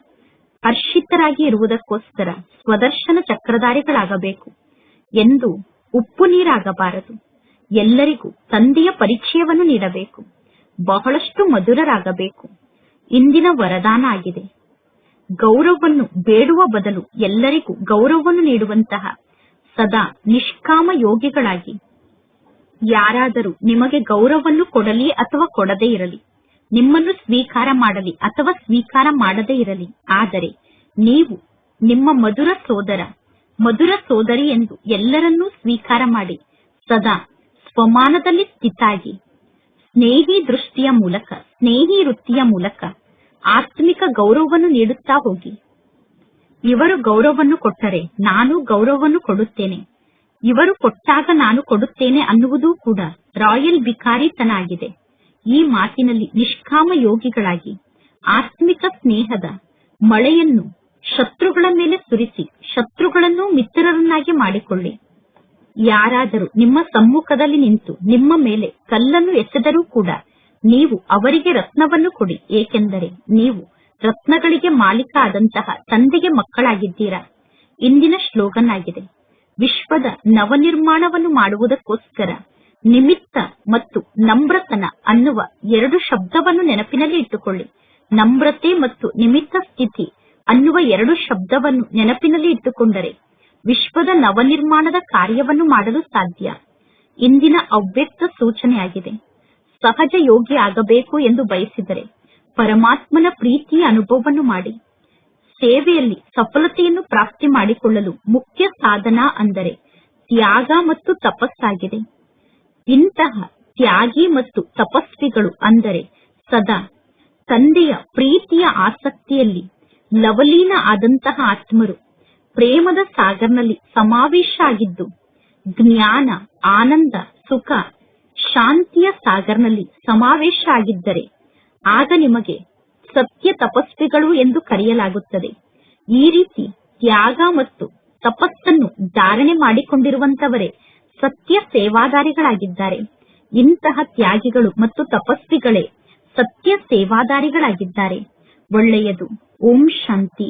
ಹರ್ಷಿತರಾಗಿ ಇರುವುದಕ್ಕೋಸ್ಕರ ಸ್ವದರ್ಶನ ಚಕ್ರಧಾರಿಗಳಾಗಬೇಕು. ಎಂದು ಉಪ್ಪು ನೀರಾಗಬಾರದು. ಎಲ್ಲರಿಗೂ ತಂದೆಯ ಪರಿಚಯವನ್ನು ನೀಡಬೇಕು. ಬಹಳಷ್ಟು ಮಧುರರಾಗಬೇಕು. ಇಂದಿನ ವರದಾನ ಆಗಿದೆ. ಗೌರವವನ್ನು ಬೇಡುವ ಬದಲು ಎಲ್ಲರಿಗೂ ಗೌರವವನ್ನು ನೀಡುವಂತಹ ಸದಾ ನಿಷ್ಕಾಮ ಯೋಗಿಗಳಾಗಿ. ಯಾರಾದರೂ ನಿಮಗೆ ಗೌರವವನ್ನು ಕೊಡಲಿ ಅಥವಾ ಕೊಡದೇ ಇರಲಿ, ನಿಮ್ಮನ್ನು ಸ್ವೀಕಾರ ಮಾಡಲಿ ಅಥವಾ ಸ್ವೀಕಾರ ಮಾಡದೇ ಇರಲಿ, ಆದರೆ ನೀವು ನಿಮ್ಮ ಮಧುರ ಸೋದರ, ಮಧುರ ಸೋದರಿ ಎಂದು ಎಲ್ಲರನ್ನೂ ಸ್ವೀಕಾರ ಮಾಡಿ ಸದಾ ಸ್ವಮಾನದಲ್ಲಿ ಸ್ಥಿತಾಗಿ ಸ್ನೇಹಿ ದೃಷ್ಟಿಯ ಮೂಲಕ, ಸ್ನೇಹಿ ವೃತ್ತಿಯ ಮೂಲಕ ಆತ್ಮಿಕ ಗೌರವವನ್ನು ನೀಡುತ್ತಾ ಹೋಗಿ. ಇವರು ಗೌರವವನ್ನು ಕೊಟ್ಟರೆ ನಾನು ಗೌರವವನ್ನು ಕೊಡುತ್ತೇನೆ, ಇವರು ಕೊಟ್ಟಾಗ ನಾನು ಕೊಡುತ್ತೇನೆ ಅನ್ನುವುದೂ ಕೂಡ ರಾಯಲ್ ಭಿಕಾರಿತನ ಆಗಿದೆ. ಈ ಮಾತಿನಲ್ಲಿ ನಿಷ್ಕಾಮ ಯೋಗಿಗಳಾಗಿ ಆತ್ಮಿಕ ಸ್ನೇಹದ ಮಳೆಯನ್ನು ಶತ್ರುಗಳ ಮೇಲೆ ಸುರಿಸಿ ಶತ್ರುಗಳನ್ನು ಮಿತ್ರರನ್ನಾಗಿ ಮಾಡಿಕೊಳ್ಳಿ. ಯಾರಾದರೂ ನಿಮ್ಮ ಸಮ್ಮುಖದಲ್ಲಿ ನಿಂತು ನಿಮ್ಮ ಮೇಲೆ ಕಲ್ಲನ್ನು ಎಸೆದರೂ ಕೂಡ ನೀವು ಅವರಿಗೆ ರತ್ನವನ್ನು ಕೊಡಿ, ಏಕೆಂದರೆ ನೀವು ರತ್ನಗಳಿಗೆ ಮಾಲೀಕ ಆದಂತಹ ತಂದೆಗೆ ಮಕ್ಕಳಾಗಿದ್ದೀರಾ. ಇಂದಿನ ಶ್ಲೋಗನ್ ಆಗಿದೆ. ವಿಶ್ವದ ನವನಿರ್ಮಾಣವನ್ನು ಮಾಡುವುದಕ್ಕೋಸ್ಕರ ನಿಮಿತ್ತ ಮತ್ತು ನಮ್ರತನ ಅನ್ನುವ 2 ಶಬ್ದವನ್ನು ನೆನಪಿನಲ್ಲಿ ಇಟ್ಟುಕೊಳ್ಳಿ. ನಮ್ರತೆ ಮತ್ತು ನಿಮಿತ್ತ ಸ್ಥಿತಿ ಅನ್ನುವ 2 ಶಬ್ದವನ್ನು ನೆನಪಿನಲ್ಲಿ ಇಟ್ಟುಕೊಂಡರೆ ವಿಶ್ವದ ನವನಿರ್ಮಾಣದ ಕಾರ್ಯವನ್ನು ಮಾಡಲು ಸಾಧ್ಯ. ಇಂದಿನ ಅವ್ಯಕ್ತ ಸೂಚನೆಯಾಗಿದೆ. ಸಹಜ ಯೋಗಿ ಆಗಬೇಕು ಎಂದು ಬಯಸಿದರೆ ಪರಮಾತ್ಮನ ಪ್ರೀತಿಯ ಅನುಭವವನ್ನು ಮಾಡಿ. ಸೇವೆಯಲ್ಲಿ ಸಫಲತೆಯನ್ನು ಪ್ರಾಪ್ತಿ ಮಾಡಿಕೊಳ್ಳಲು ಮುಖ್ಯ ಸಾಧನ ಅಂದರೆ ತ್ಯಾಗ ಮತ್ತು ತಪಸ್ಸಾಗಿದೆ. ಇಂತಹ ತ್ಯಾಗಿ ಮತ್ತು ತಪಸ್ವಿಗಳು ಅಂದರೆ ಸದಾ ತಂದೆಯ ಪ್ರೀತಿಯ ಆಸಕ್ತಿಯಲ್ಲಿ ಲವಲೀನ ಆದಂತಹ ಆತ್ಮರು ಪ್ರೇಮದ ಸಾಗರ್ನಲ್ಲಿ ಸಮಾವೇಶ ಆಗಿದ್ದು ಜ್ಞಾನ, ಆನಂದ, ಸುಖ, ಶಾಂತಿಯ ಸಾಗರ್ನಲ್ಲಿ ಸಮಾವೇಶ ಆಗಿದ್ದರೆ ಆಗ ನಿಮಗೆ ಸತ್ಯ ತಪಸ್ವಿಗಳು ಎಂದು ಕರೆಯಲಾಗುತ್ತದೆ. ಈ ರೀತಿ ತ್ಯಾಗ ಮತ್ತು ತಪಸ್ಸನ್ನು ಧಾರಣೆ ಮಾಡಿಕೊಂಡಿರುವಂತವರೇ ಸತ್ಯ ಸೇವಾದಾರಿಗಳಾಗಿದ್ದಾರೆ. ಇಂತಹ ತ್ಯಾಗಿಗಳು ಮತ್ತು ತಪಸ್ವಿಗಳೇ ಸತ್ಯ ಸೇವಾದಾರಿಗಳಾಗಿದ್ದಾರೆ. ಒಳ್ಳೆಯದು. ಓಂ ಶಾಂತಿ.